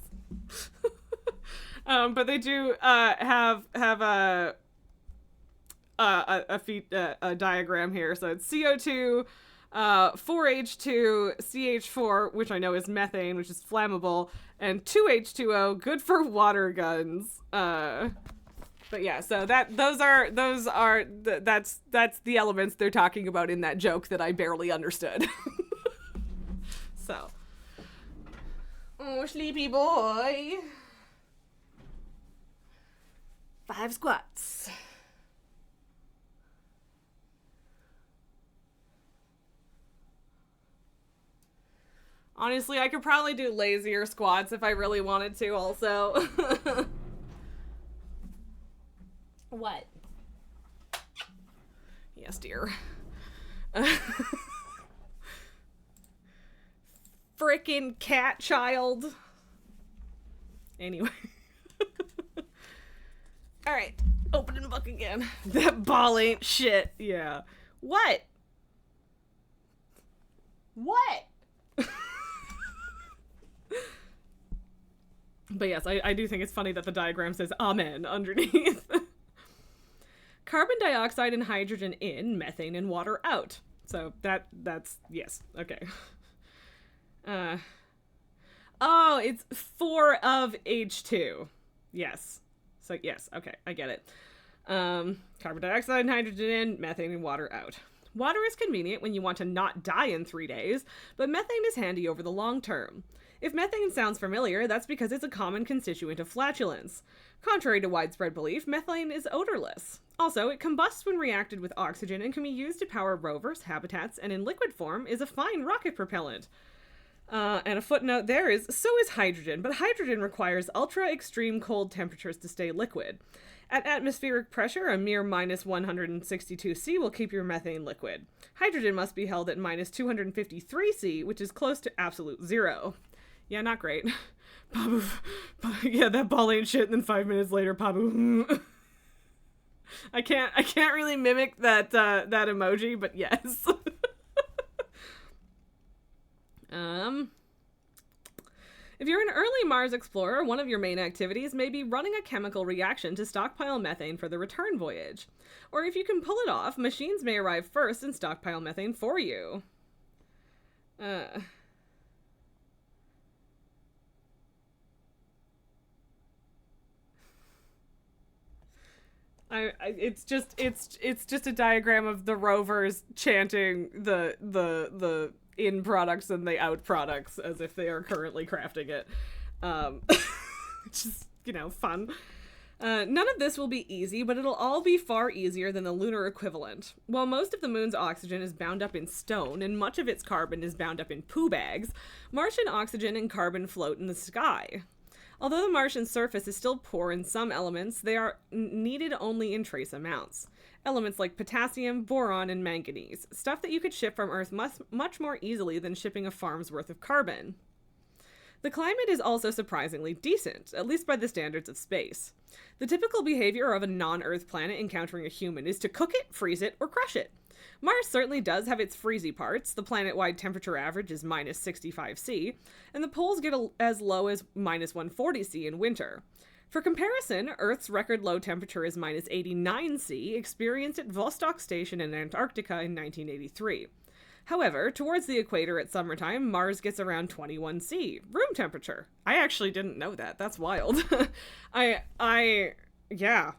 But they do have a diagram here. So it's CO2, 4H2, CH4, which I know is methane, which is flammable, and 2H2O, good for water guns. But yeah, so that's the elements they're talking about in that joke that I barely understood. So. Oh, sleepy boy. 5 squats. Honestly, I could probably do lazier squats if I really wanted to also. What? Yes, dear. Frickin' cat child. Anyway. Alright, opening book again. That ball ain't shit. Yeah. What? What? But yes, I do think it's funny that the diagram says amen underneath. Carbon dioxide and hydrogen in, methane and water out. So that's yes. Okay. Oh, it's 4 of H2. Yes. So yes, okay, I get it. Carbon dioxide and hydrogen in, methane and water out. Water is convenient when you want to not die in 3 days, but methane is handy over the long term. If methane sounds familiar, that's because it's a common constituent of flatulence. Contrary to widespread belief, methane is odorless. Also, it combusts when reacted with oxygen and can be used to power rovers, habitats, and in liquid form is a fine rocket propellant. And a footnote there is, so is hydrogen, but hydrogen requires ultra-extreme cold temperatures to stay liquid. At atmospheric pressure, a mere minus 162 C will keep your methane liquid. Hydrogen must be held at minus 253 C, which is close to absolute zero. Yeah, not great. Babu, yeah, that ball ain't shit, and then 5 minutes later, Babu. I can't really mimic that emoji, but yes. If you're an early Mars explorer, one of your main activities may be running a chemical reaction to stockpile methane for the return voyage. Or if you can pull it off, machines may arrive first and stockpile methane for you. It's just a diagram of the rovers chanting the in products and the out products as if they are currently crafting it. Which is, fun. None of this will be easy, but it'll all be far easier than the lunar equivalent. While most of the moon's oxygen is bound up in stone and much of its carbon is bound up in poo bags, Martian oxygen and carbon float in the sky. Although the Martian surface is still poor in some elements, they are needed only in trace amounts. Elements like potassium, boron, and manganese, stuff that you could ship from Earth much more easily than shipping a farm's worth of carbon. The climate is also surprisingly decent, at least by the standards of space. The typical behavior of a non-Earth planet encountering a human is to cook it, freeze it, or crush it. Mars certainly does have its freezy parts. The planet-wide temperature average is minus 65 C, and the poles get as low as minus 140 C in winter. For comparison, Earth's record low temperature is minus 89 C, experienced at Vostok Station in Antarctica in 1983. However, towards the equator at summertime, Mars gets around 21 C, room temperature. I actually didn't know that. That's wild. Yeah.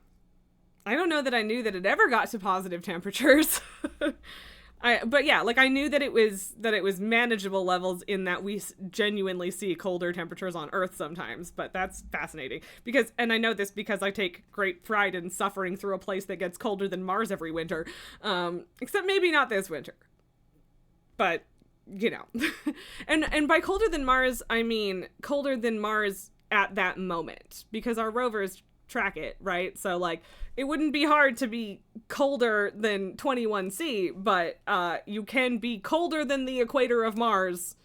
I don't know that I knew that it ever got to positive temperatures. But yeah, I knew that it was manageable levels in that we genuinely see colder temperatures on Earth sometimes, but that's fascinating and I know this because I take great pride in suffering through a place that gets colder than Mars every winter, except maybe not this winter, but and by colder than Mars, I mean colder than Mars at that moment, because our rovers track it, right? So it wouldn't be hard to be colder than 21 C, but you can be colder than the equator of Mars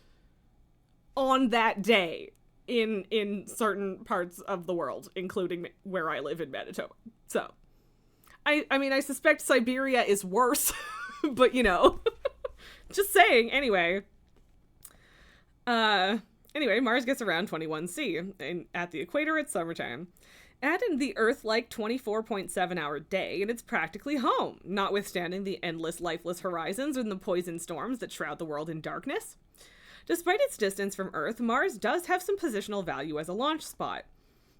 on that day in certain parts of the world, including where I live in Manitoba. So I mean, I suspect Siberia is worse, but just saying. Anyway, Mars gets around 21 C, and at the equator it's summertime. Add in the Earth-like 24.7-hour day, and it's practically home, notwithstanding the endless, lifeless horizons and the poison storms that shroud the world in darkness. Despite its distance from Earth, Mars does have some positional value as a launch spot.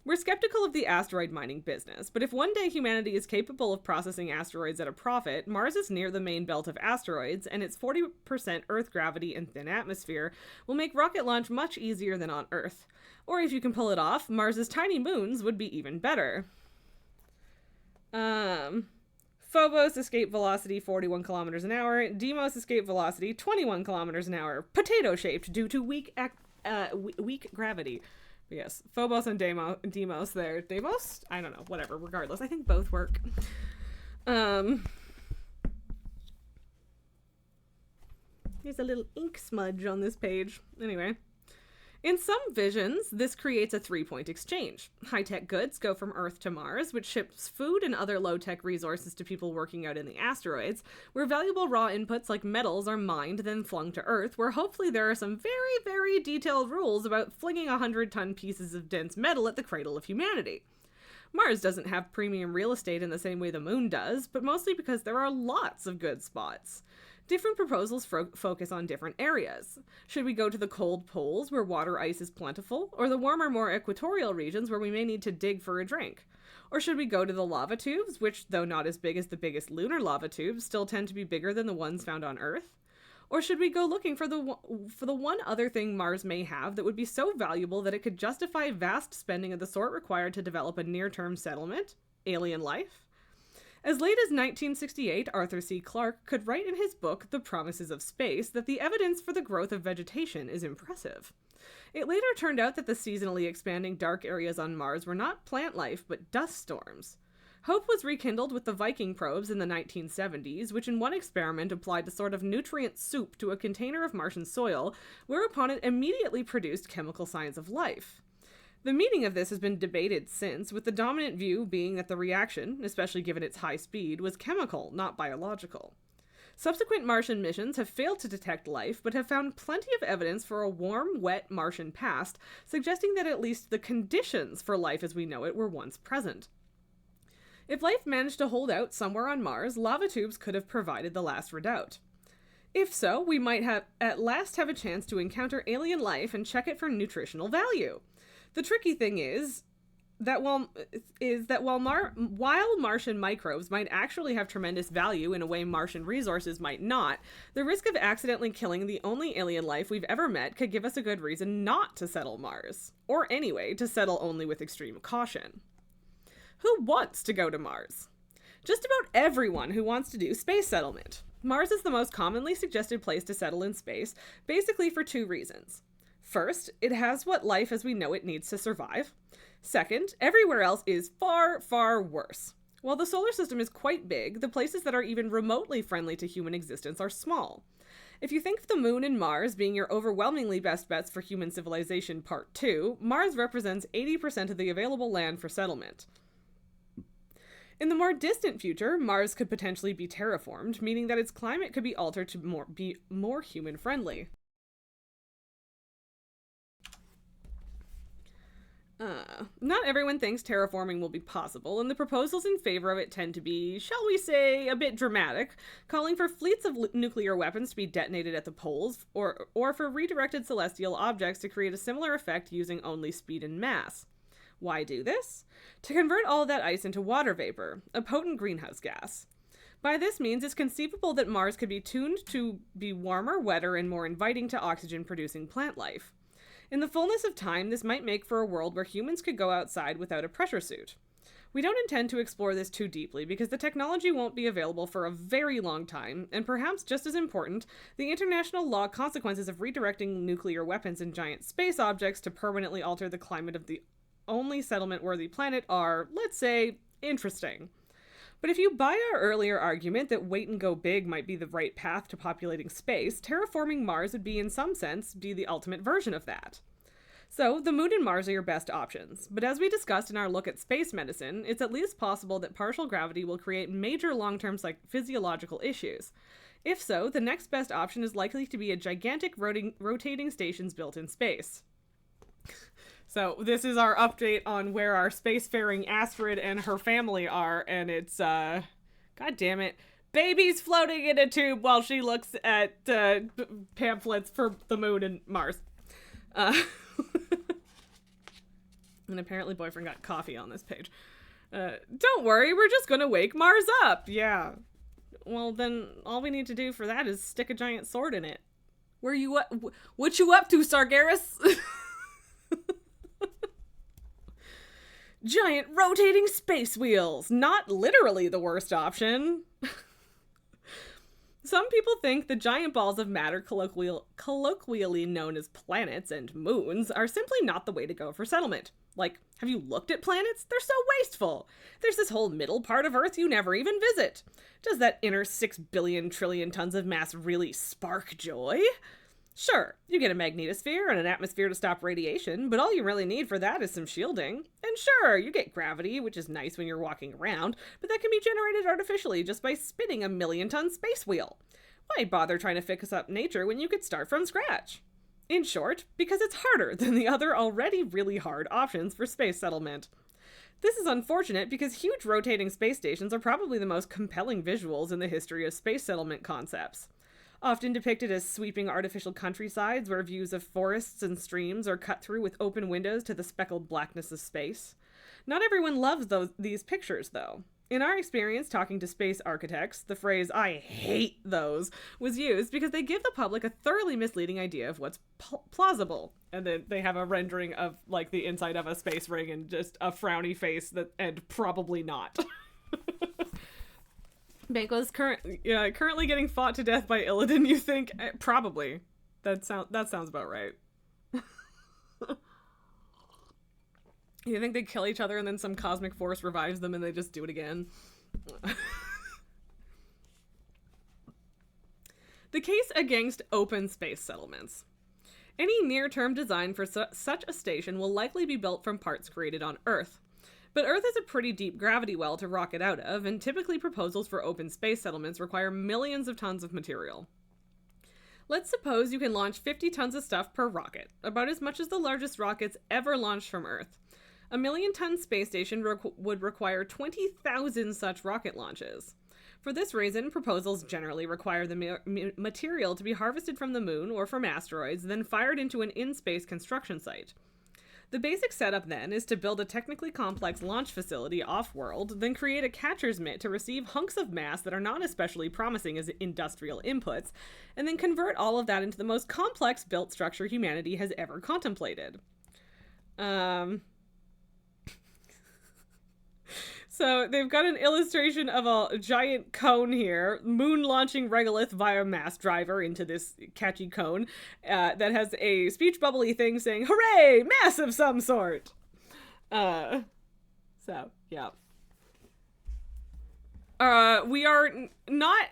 We're skeptical of the asteroid mining business, but if one day humanity is capable of processing asteroids at a profit, Mars is near the main belt of asteroids, and its 40% Earth gravity and thin atmosphere will make rocket launch much easier than on Earth. Or if you can pull it off, Mars's tiny moons would be even better. Phobos escape velocity 41 kilometers an hour. Deimos escape velocity 21 kilometers an hour. Potato-shaped due to weak gravity. Yes, Phobos and Deimos there. Deimos? I don't know. Whatever. Regardless, I think both work. There's a little ink smudge on this page. Anyway. In some visions, this creates a three-point exchange. High-tech goods go from Earth to Mars, which ships food and other low-tech resources to people working out in the asteroids, where valuable raw inputs like metals are mined, then flung to Earth, where hopefully there are some very, very detailed rules about flinging 100-ton pieces of dense metal at the cradle of humanity. Mars doesn't have premium real estate in the same way the Moon does, but mostly because there are lots of good spots. Different proposals focus on different areas. Should we go to the cold poles where water ice is plentiful, or the warmer, more equatorial regions where we may need to dig for a drink? Or should we go to the lava tubes, which, though not as big as the biggest lunar lava tubes, still tend to be bigger than the ones found on Earth? Or should we go looking for the one other thing Mars may have that would be so valuable that it could justify vast spending of the sort required to develop a near-term settlement? Alien life? As late as 1968, Arthur C. Clarke could write in his book, The Promises of Space, that the evidence for the growth of vegetation is impressive. It later turned out that the seasonally expanding dark areas on Mars were not plant life, but dust storms. Hope was rekindled with the Viking probes in the 1970s, which in one experiment applied a sort of nutrient soup to a container of Martian soil, whereupon it immediately produced chemical signs of life. The meaning of this has been debated since, with the dominant view being that the reaction, especially given its high speed, was chemical, not biological. Subsequent Martian missions have failed to detect life, but have found plenty of evidence for a warm, wet Martian past, suggesting that at least the conditions for life as we know it were once present. If life managed to hold out somewhere on Mars, lava tubes could have provided the last redoubt. If so, we might at last have a chance to encounter alien life and check it for nutritional value. The tricky thing is that while Martian microbes might actually have tremendous value in a way Martian resources might not, the risk of accidentally killing the only alien life we've ever met could give us a good reason not to settle Mars. Or anyway, to settle only with extreme caution. Who wants to go to Mars? Just about everyone who wants to do space settlement. Mars is the most commonly suggested place to settle in space, basically for two reasons. First, it has what life as we know it needs to survive. Second, everywhere else is far, far worse. While the solar system is quite big, the places that are even remotely friendly to human existence are small. If you think of the Moon and Mars being your overwhelmingly best bets for human civilization Part 2, Mars represents 80% of the available land for settlement. In the more distant future, Mars could potentially be terraformed, meaning that its climate could be altered to be more human-friendly. Not everyone thinks terraforming will be possible, and the proposals in favor of it tend to be, shall we say, a bit dramatic, calling for fleets of nuclear weapons to be detonated at the poles, or for redirected celestial objects to create a similar effect using only speed and mass. Why do this? To convert all of that ice into water vapor, a potent greenhouse gas. By this means, it's conceivable that Mars could be tuned to be warmer, wetter, and more inviting to oxygen-producing plant life. In the fullness of time, this might make for a world where humans could go outside without a pressure suit. We don't intend to explore this too deeply because the technology won't be available for a very long time, and perhaps just as important, the international law consequences of redirecting nuclear weapons and giant space objects to permanently alter the climate of the only settlement-worthy planet are, let's say, interesting. But if you buy our earlier argument that wait and go big might be the right path to populating space, terraforming Mars would be, in some sense, be the ultimate version of that. So, the Moon and Mars are your best options, but as we discussed in our look at space medicine, it's at least possible that partial gravity will create major long-term physiological issues. If so, the next best option is likely to be a gigantic rotating stations built in space. So this is our update on where our spacefaring Astrid and her family are, and it's, god damn it, babies floating in a tube while she looks at pamphlets for the Moon and Mars. And apparently boyfriend got coffee on this page. Don't worry, we're just gonna wake Mars up. Yeah. Well, then all we need to do for that is stick a giant sword in it. What you up to, Sargeras? Giant rotating space wheels. Not literally the worst option. Some people think the giant balls of matter colloquially known as planets and moons are simply not the way to go for settlement. Like, have you looked at planets? They're so wasteful. There's this whole middle part of Earth you never even visit. Does that inner 6 billion trillion tons of mass really spark joy? Sure, you get a magnetosphere and an atmosphere to stop radiation, but all you really need for that is some shielding. And sure, you get gravity, which is nice when you're walking around, but that can be generated artificially just by spinning a million-ton space wheel. Why bother trying to fix up nature when you could start from scratch? In short, because it's harder than the other already really hard options for space settlement. This is unfortunate because huge rotating space stations are probably the most compelling visuals in the history of space settlement concepts. Often depicted as sweeping artificial countrysides where views of forests and streams are cut through with open windows to the speckled blackness of space. Not everyone loves these pictures, though. In our experience talking to space architects, the phrase, "I hate those," was used because they give the public a thoroughly misleading idea of what's plausible. And then they have a rendering of, like, the inside of a space ring and just a frowny face and probably not. Banquo's currently getting fought to death by Illidan, you think? Probably. That sounds about right. You think they kill each other and then some cosmic force revives them and they just do it again? The case against open space settlements. Any near-term design for such a station will likely be built from parts created on Earth. But Earth is a pretty deep gravity well to rocket out of, and typically proposals for open space settlements require millions of tons of material. Let's suppose you can launch 50 tons of stuff per rocket, about as much as the largest rockets ever launched from Earth. A million-ton space station would require 20,000 such rocket launches. For this reason, proposals generally require the material to be harvested from the moon or from asteroids, then fired into an in-space construction site. The basic setup then is to build a technically complex launch facility off-world, then create a catcher's mitt to receive hunks of mass that are not especially promising as industrial inputs, and then convert all of that into the most complex built structure humanity has ever contemplated. So they've got an illustration of a giant cone here, moon launching regolith via mass driver into this catchy cone that has a speech bubbly thing saying, "Hooray! Mass of some sort!" So, yeah. We are not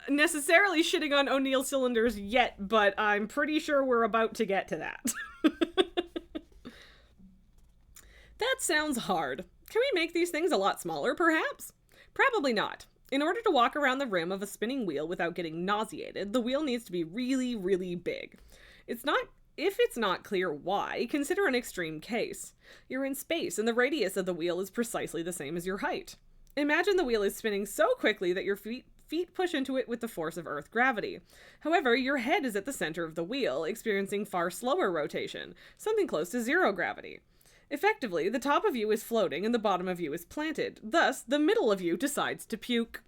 necessarily shitting on O'Neill cylinders yet, but I'm pretty sure we're about to get to that. That sounds hard. Can we make these things a lot smaller, perhaps? Probably not. In order to walk around the rim of a spinning wheel without getting nauseated, the wheel needs to be really, really big. If it's not clear why, consider an extreme case. You're in space, and the radius of the wheel is precisely the same as your height. Imagine the wheel is spinning so quickly that your feet push into it with the force of Earth gravity. However, your head is at the center of the wheel, experiencing far slower rotation, something close to zero gravity. Effectively, the top of you is floating and the bottom of you is planted. Thus, the middle of you decides to puke.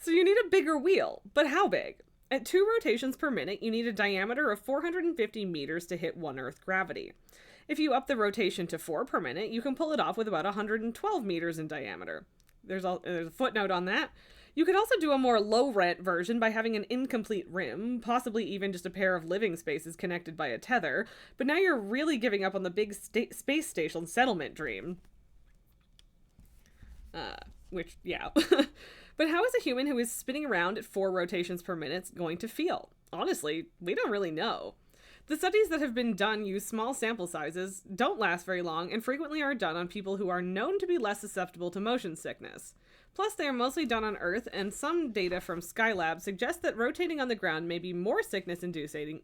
So you need a bigger wheel, but how big? At 2 rotations per minute, you need a diameter of 450 meters to hit 1 Earth gravity. If you up the rotation to 4 per minute, you can pull it off with about 112 meters in diameter. There's a footnote on that. You could also do a more low-rent version by having an incomplete rim, possibly even just a pair of living spaces connected by a tether, but now you're really giving up on the big space station settlement dream. Yeah. But how is a human who is spinning around at 4 rotations per minute going to feel? Honestly, we don't really know. The studies that have been done use small sample sizes, don't last very long, and frequently are done on people who are known to be less susceptible to motion sickness. Plus, they are mostly done on Earth, and some data from Skylab suggest that rotating on the ground may be more sickness-inducing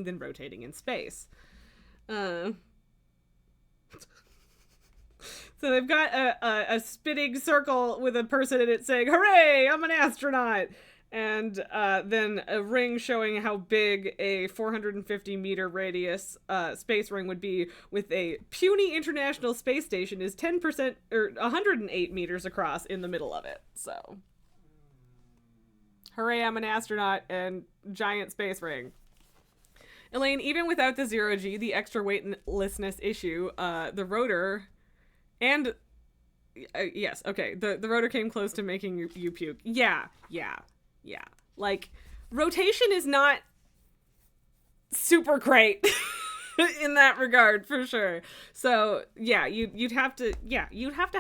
than rotating in space. So they've got a spinning circle with a person in it saying, "Hooray, I'm an astronaut!" And then a ring showing how big a 450 meter radius space ring would be with a puny International Space Station is 10% or 108 meters across in the middle of it. So, hooray, I'm an astronaut and giant space ring. Elaine, even without the 0G, the extra weightlessness issue, the rotor and yes, okay, the rotor came close to making you puke. Yeah. Like, rotation is not super great in that regard, for sure. So, yeah, you'd have to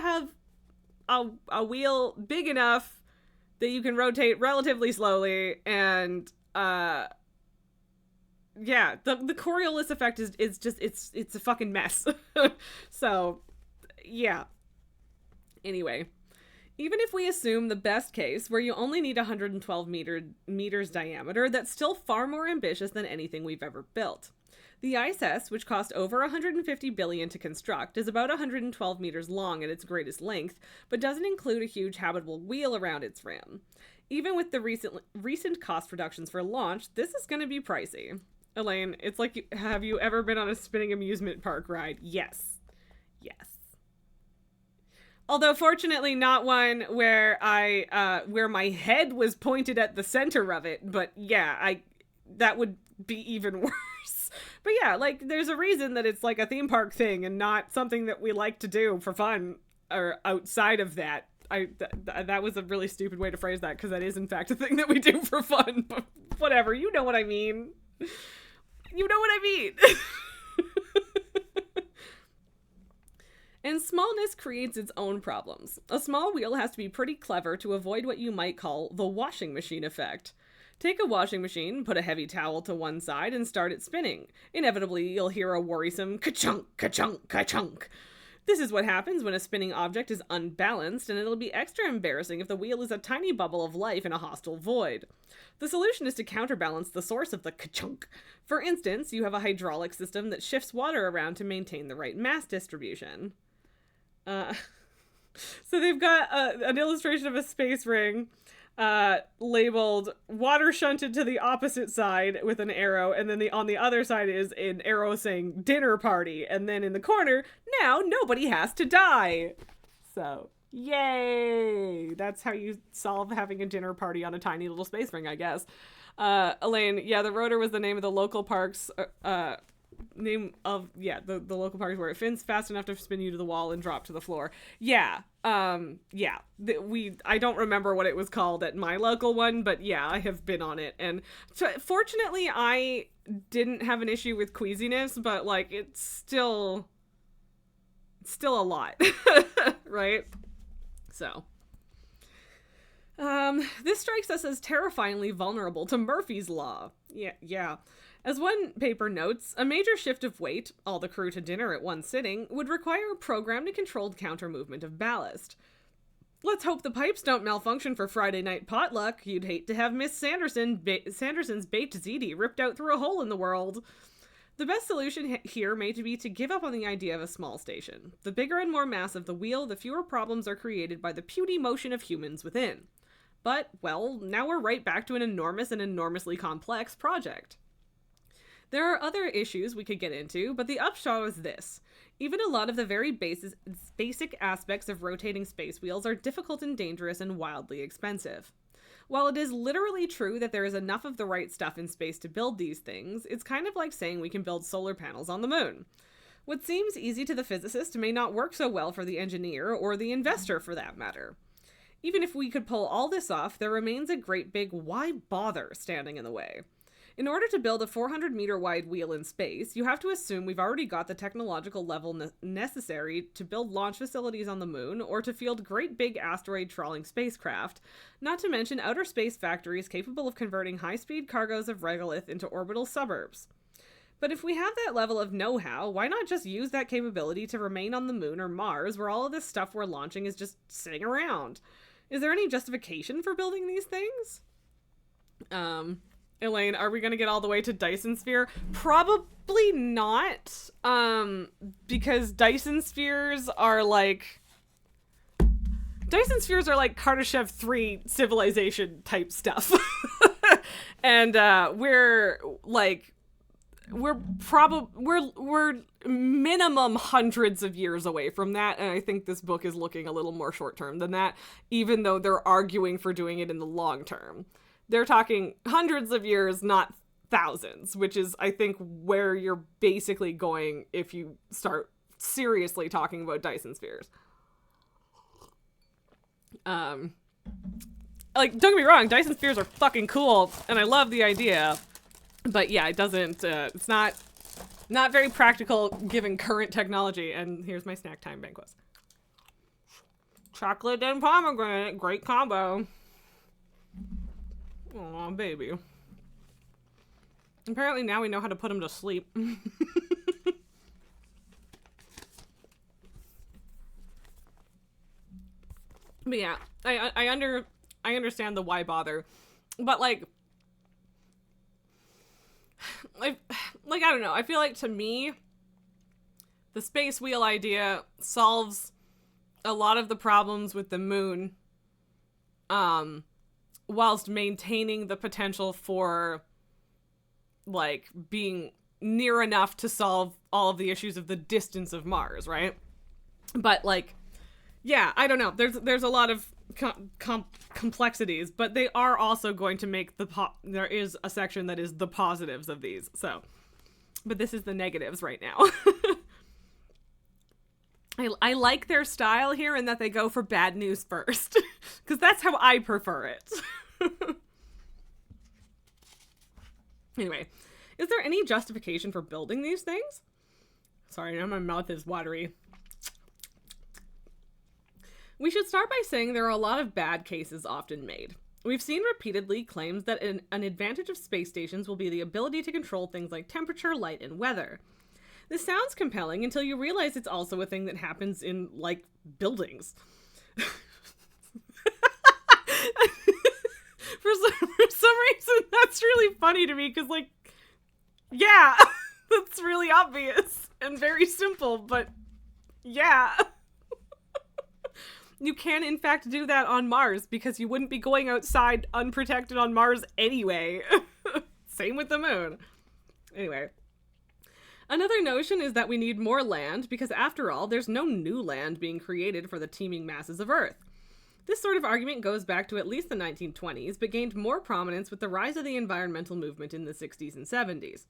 have a wheel big enough that you can rotate relatively slowly, and yeah, the Coriolis effect is just it's a fucking mess. So yeah. Anyway, even if we assume the best case, where you only need 112 meters diameter, that's still far more ambitious than anything we've ever built. The ISS, which cost over 150 billion to construct, is about 112 meters long at its greatest length, but doesn't include a huge habitable wheel around its rim. Even with the recent cost reductions for launch, this is going to be pricey. Elaine, it's like, have you ever been on a spinning amusement park ride? Yes. Yes. Although fortunately not one where where my head was pointed at the center of it, but yeah, that would be even worse. But yeah, like, there's a reason that it's like a theme park thing and not something that we like to do for fun or outside of that. That was a really stupid way to phrase that, because that is in fact a thing that we do for fun, but whatever, you know what I mean. You know what I mean. And smallness creates its own problems. A small wheel has to be pretty clever to avoid what you might call the washing machine effect. Take a washing machine, put a heavy towel to one side, and start it spinning. Inevitably, you'll hear a worrisome ka-chunk, ka-chunk, ka-chunk. This is what happens when a spinning object is unbalanced, and it'll be extra embarrassing if the wheel is a tiny bubble of life in a hostile void. The solution is to counterbalance the source of the ka-chunk. For instance, you have a hydraulic system that shifts water around to maintain the right mass distribution. So they've got an illustration of a space ring labeled water shunted to the opposite side with an arrow, and then on the other side is an arrow saying dinner party, and then in the corner, now nobody has to die. So yay, that's how you solve having a dinner party on a tiny little space ring, I guess. Elaine, yeah, the rotor was the name of the local park's the local parks where it fins fast enough to spin you to the wall and drop to the floor. I don't remember what it was called at my local one, but yeah, I have been on it, and fortunately I didn't have an issue with queasiness, but like, it's still a lot. Right? So this strikes us as terrifyingly vulnerable to Murphy's Law. Yeah. As one paper notes, a major shift of weight, all the crew to dinner at one sitting, would require a programmed and controlled counter-movement of ballast. Let's hope the pipes don't malfunction for Friday night potluck. You'd hate to have Miss Sanderson's baked ziti ripped out through a hole in the world. The best solution here may be to give up on the idea of a small station. The bigger and more massive the wheel, the fewer problems are created by the puny motion of humans within. But, well, now we're right back to an enormous and enormously complex project. There are other issues we could get into, but the upshot is this. Even a lot of the very basic aspects of rotating space wheels are difficult and dangerous and wildly expensive. While it is literally true that there is enough of the right stuff in space to build these things, it's kind of like saying we can build solar panels on the moon. What seems easy to the physicist may not work so well for the engineer or the investor, for that matter. Even if we could pull all this off, there remains a great big why bother standing in the way. In order to build a 400-meter wide wheel in space, you have to assume we've already got the technological level necessary to build launch facilities on the moon or to field great big asteroid-trawling spacecraft, not to mention outer space factories capable of converting high-speed cargoes of regolith into orbital suburbs. But if we have that level of know-how, why not just use that capability to remain on the moon or Mars, where all of this stuff we're launching is just sitting around? Is there any justification for building these things? Elaine, are we going to get all the way to Dyson Sphere? Probably not, because Dyson Spheres are like Kardashev 3 civilization type stuff. And we're minimum hundreds of years away from that, and I think this book is looking a little more short term than that, even though they're arguing for doing it in the long term. They're talking hundreds of years, not thousands, which is, I think, where you're basically going if you start seriously talking about Dyson Spheres. Don't get me wrong, Dyson Spheres are fucking cool, and I love the idea, but yeah, it doesn't, it's not very practical given current technology. And here's my snack time banquet. Chocolate and pomegranate, great combo. Aw, baby. Apparently now we know how to put him to sleep. But yeah, I understand the why bother. But like I don't know. I feel like to me the space wheel idea solves a lot of the problems with the moon, whilst maintaining the potential for like being near enough to solve all of the issues of the distance of Mars, right? But like, yeah, I don't know. There's a lot of complexities, but they are also going to make there is a section that is the positives of these. So, but this is the negatives right now. I like their style here in that they go for bad news first, because that's how I prefer it. Anyway, is there any justification for building these things? Sorry, now my mouth is watery. We should start by saying there are a lot of bad cases often made. We've seen repeatedly claims that an advantage of space stations will be the ability to control things like temperature, light, and weather. This sounds compelling until you realize it's also a thing that happens in, like, buildings. For some reason, that's really funny to me, because, like, yeah, that's really obvious and very simple, but yeah. You can, in fact, do that on Mars, because you wouldn't be going outside unprotected on Mars anyway. Same with the moon. Anyway. Another notion is that we need more land, because after all, there's no new land being created for the teeming masses of Earth. This sort of argument goes back to at least the 1920s, but gained more prominence with the rise of the environmental movement in the 60s and 70s.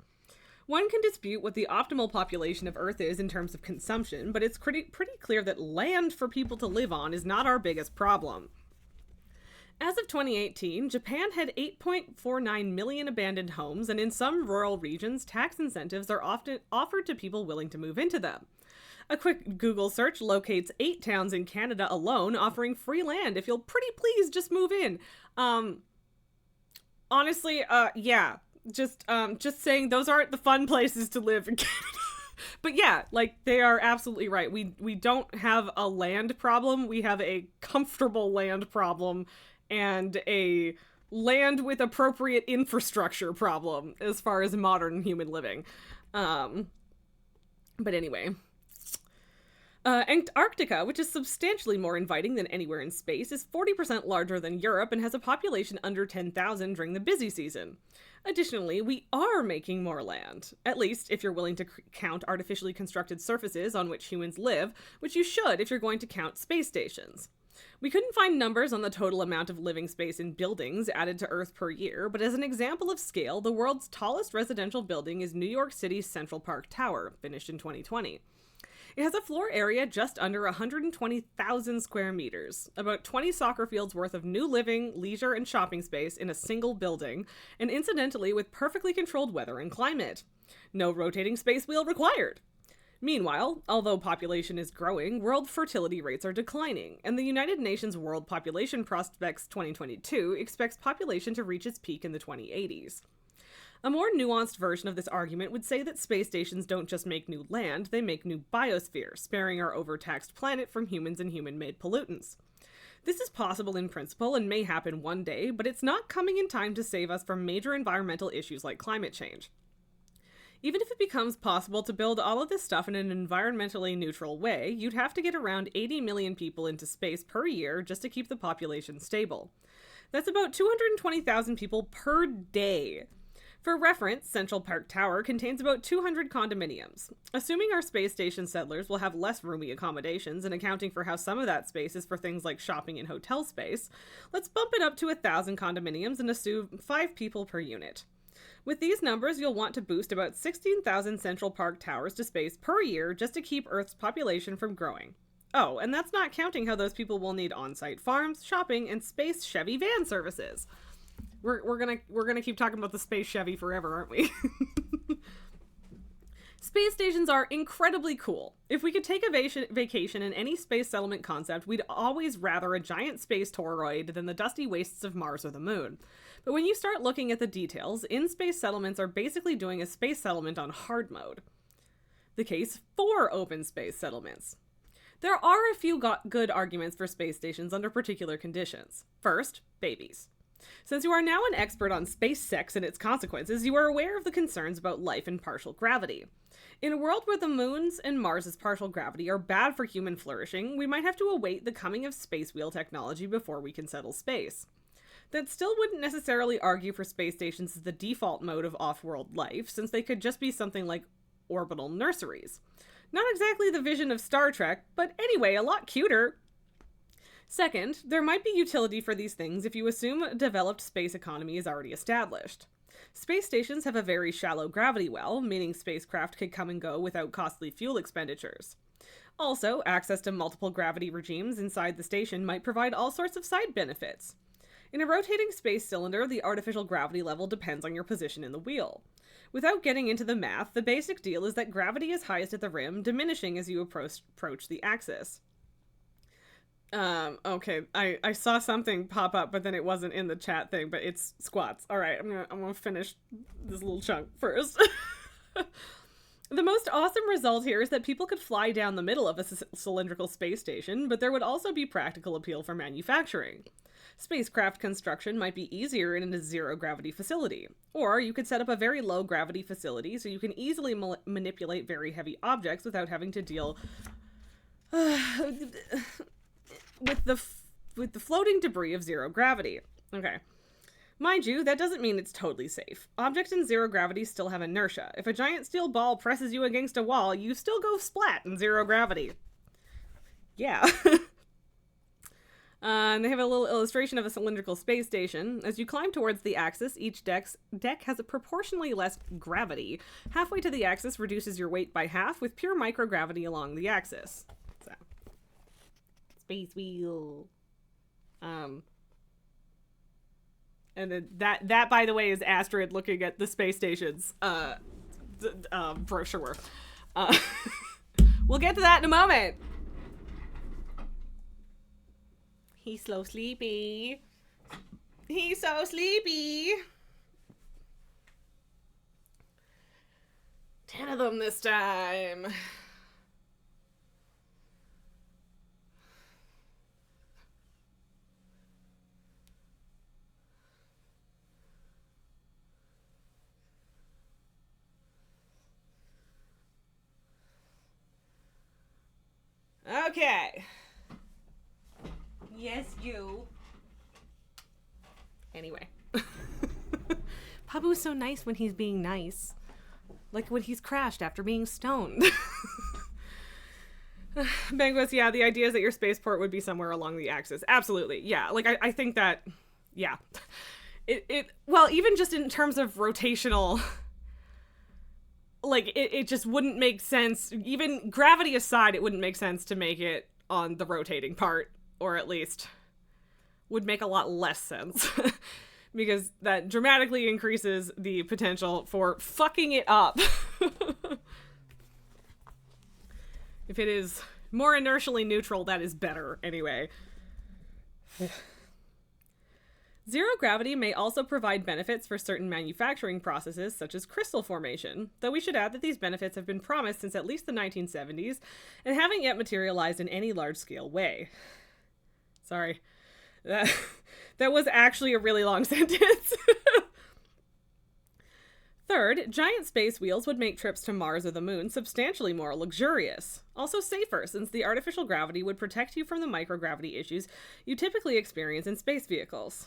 One can dispute what the optimal population of Earth is in terms of consumption, but it's pretty clear that land for people to live on is not our biggest problem. As of 2018, Japan had 8.49 million abandoned homes, and in some rural regions, tax incentives are often offered to people willing to move into them. A quick Google search locates 8 towns in Canada alone offering free land if you'll pretty please just move in. Honestly, yeah. Just saying those aren't the fun places to live in Canada. But yeah, like, they are absolutely right. We don't have a land problem. We have a comfortable land problem and a land with appropriate infrastructure problem as far as modern human living. But anyway. Antarctica, which is substantially more inviting than anywhere in space, is 40% larger than Europe and has a population under 10,000 during the busy season. Additionally, we are making more land, at least if you're willing to count artificially constructed surfaces on which humans live, which you should if you're going to count space stations. We couldn't find numbers on the total amount of living space in buildings added to Earth per year, but as an example of scale, the world's tallest residential building is New York City's Central Park Tower, finished in 2020. It has a floor area just under 120,000 square meters, about 20 soccer fields worth of new living, leisure, and shopping space in a single building, and incidentally with perfectly controlled weather and climate. No rotating space wheel required. Meanwhile, although population is growing, world fertility rates are declining, and the United Nations World Population Prospects 2022 expects population to reach its peak in the 2080s. A more nuanced version of this argument would say that space stations don't just make new land, they make new biosphere, sparing our overtaxed planet from humans and human-made pollutants. This is possible in principle and may happen one day, but it's not coming in time to save us from major environmental issues like climate change. Even if it becomes possible to build all of this stuff in an environmentally neutral way, you'd have to get around 80 million people into space per year just to keep the population stable. That's about 220,000 people per day. For reference, Central Park Tower contains about 200 condominiums. Assuming our space station settlers will have less roomy accommodations and accounting for how some of that space is for things like shopping and hotel space, let's bump it up to 1,000 condominiums and assume 5 people per unit. With these numbers, you'll want to boost about 16,000 Central Park Towers to space per year just to keep Earth's population from growing. Oh, and that's not counting how those people will need on-site farms, shopping, and space Chevy van services. We're gonna keep talking about the space Chevy forever, aren't we? Space stations are incredibly cool. If we could take a vacation in any space settlement concept, we'd always rather a giant space toroid than the dusty wastes of Mars or the Moon. But when you start looking at the details, in-space settlements are basically doing a space settlement on hard mode. The case for open space settlements. There are a few good arguments for space stations under particular conditions. First, babies. Since you are now an expert on space sex and its consequences, you are aware of the concerns about life in partial gravity. In a world where the moon's and Mars's partial gravity are bad for human flourishing, we might have to await the coming of space wheel technology before we can settle space. That still wouldn't necessarily argue for space stations as the default mode of off-world life, since they could just be something like orbital nurseries. Not exactly the vision of Star Trek, but anyway, a lot cuter. Second, there might be utility for these things if you assume a developed space economy is already established. Space stations have a very shallow gravity well, meaning spacecraft could come and go without costly fuel expenditures. Also, access to multiple gravity regimes inside the station might provide all sorts of side benefits. In a rotating space cylinder, the artificial gravity level depends on your position in the wheel. Without getting into the math, the basic deal is that gravity is highest at the rim, diminishing as you approach the axis. Okay, I saw something pop up, but then it wasn't in the chat thing, but it's squats. All right, I'm gonna finish this little chunk first. The most awesome result here is that people could fly down the middle of a cylindrical space station, but there would also be practical appeal for manufacturing. Spacecraft construction might be easier in a zero-gravity facility, or you could set up a very low-gravity facility so you can easily manipulate very heavy objects without having to deal with the floating debris of zero gravity. Okay. Mind you, that doesn't mean it's totally safe. Objects in zero gravity still have inertia. If a giant steel ball presses you against a wall, you still go splat in zero gravity. Yeah. And they have a little illustration of a cylindrical space station. As you climb towards the axis, each deck has a proportionally less gravity. Halfway to the axis reduces your weight by half, with pure microgravity along the axis. So, space wheel. And then that by the way is Astrid looking at the space station's brochure. We'll get to that in a moment. He's so sleepy. He's so sleepy. 10 of them this time. Okay. Yes, you. Anyway. Pabu's so nice when he's being nice. Like when he's crashed after being stoned. Bangos, yeah, the idea is that your spaceport would be somewhere along the axis. Absolutely, yeah. Like, I think that, yeah. Well, even just in terms of rotational, like, it just wouldn't make sense. Even gravity aside, it wouldn't make sense to make it on the rotating part. Or at least would make a lot less sense because that dramatically increases the potential for fucking it up. If it is more inertially neutral, that is better anyway. Zero gravity may also provide benefits for certain manufacturing processes, such as crystal formation, though we should add that these benefits have been promised since at least the 1970s and haven't yet materialized in any large-scale way. Sorry. That was actually a really long sentence. Third, giant space wheels would make trips to Mars or the Moon substantially more luxurious. Also safer, since the artificial gravity would protect you from the microgravity issues you typically experience in space vehicles.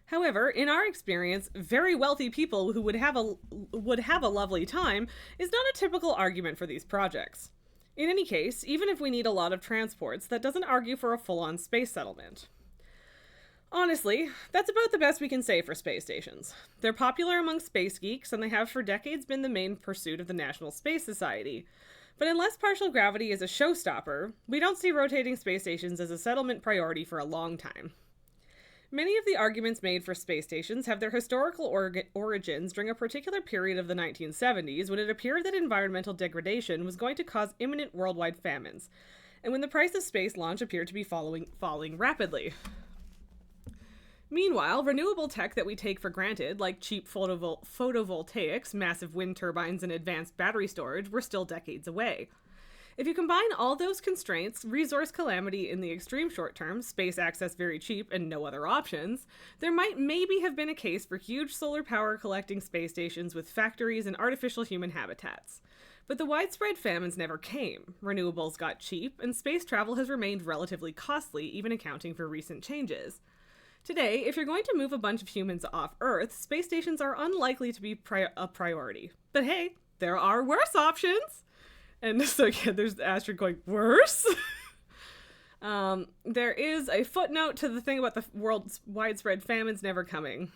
However, in our experience, very wealthy people who would have a lovely time is not a typical argument for these projects. In any case, even if we need a lot of transports, that doesn't argue for a full-on space settlement. Honestly, that's about the best we can say for space stations. They're popular among space geeks, and they have for decades been the main pursuit of the National Space Society. But unless partial gravity is a showstopper, we don't see rotating space stations as a settlement priority for a long time. Many of the arguments made for space stations have their historical origins during a particular period of the 1970s when it appeared that environmental degradation was going to cause imminent worldwide famines, and when the price of space launch appeared to be falling rapidly. Meanwhile, renewable tech that we take for granted, like cheap photovoltaics, massive wind turbines, and advanced battery storage, were still decades away. If you combine all those constraints, resource calamity in the extreme short term, space access very cheap, and no other options, there might maybe have been a case for huge solar power collecting space stations with factories and artificial human habitats. But the widespread famines never came, renewables got cheap, and space travel has remained relatively costly, even accounting for recent changes. Today, if you're going to move a bunch of humans off Earth, space stations are unlikely to be a priority. But hey, there are worse options! And so, yeah, there's the Astrid going, worse? There is a footnote to the thing about the world's widespread famines never coming.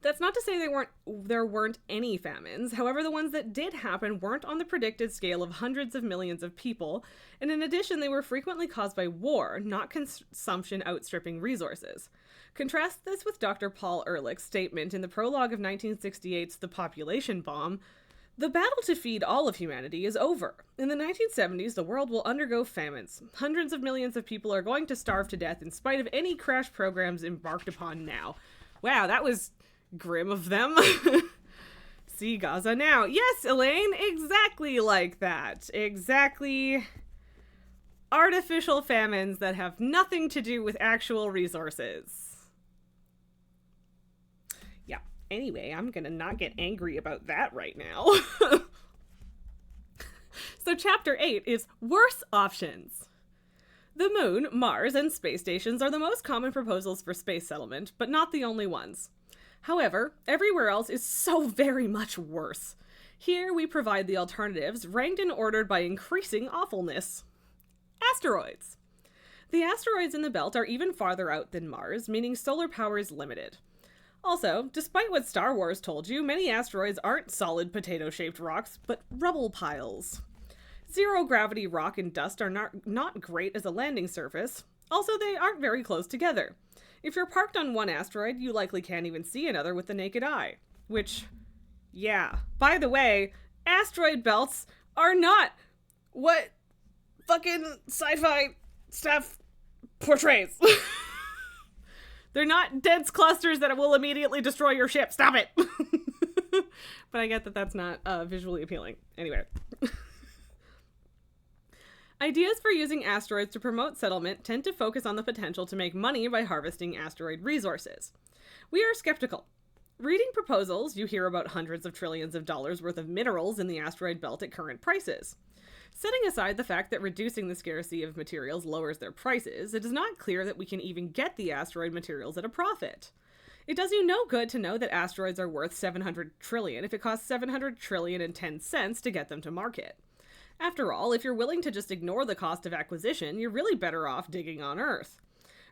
That's not to say there weren't any famines. However, the ones that did happen weren't on the predicted scale of hundreds of millions of people, and in addition, they were frequently caused by war, not consumption outstripping resources. Contrast this with Dr. Paul Ehrlich's statement in the prologue of 1968's The Population Bomb. The battle to feed all of humanity is over. In the 1970s, the world will undergo famines. Hundreds of millions of people are going to starve to death in spite of any crash programs embarked upon now. Wow, that was grim of them. See Gaza now. Yes, Elaine, exactly like that. Exactly. Artificial famines that have nothing to do with actual resources. Anyway, I'm gonna not get angry about that right now. So chapter 8 is worse options. The moon, Mars, and space stations are the most common proposals for space settlement, but not the only ones. However, everywhere else is so very much worse. Here we provide the alternatives, ranked and ordered by increasing awfulness. Asteroids. The asteroids in the belt are even farther out than Mars, meaning solar power is limited. Also, despite what Star Wars told you, many asteroids aren't solid potato-shaped rocks, but rubble piles. Zero-gravity rock and dust are not great as a landing surface. Also, they aren't very close together. If you're parked on one asteroid, you likely can't even see another with the naked eye. Which, yeah. By the way, asteroid belts are not what fucking sci-fi stuff portrays. They're not dense clusters that will immediately destroy your ship. Stop it! But I get that that's not visually appealing. Anyway. Ideas for using asteroids to promote settlement tend to focus on the potential to make money by harvesting asteroid resources. We are skeptical. Reading proposals, you hear about hundreds of trillions of dollars worth of minerals in the asteroid belt at current prices. Setting aside the fact that reducing the scarcity of materials lowers their prices, it is not clear that we can even get the asteroid materials at a profit. It does you no good to know that asteroids are worth $700 trillion if it costs $700 trillion and 10 cents to get them to market. After all, if you're willing to just ignore the cost of acquisition, you're really better off digging on Earth.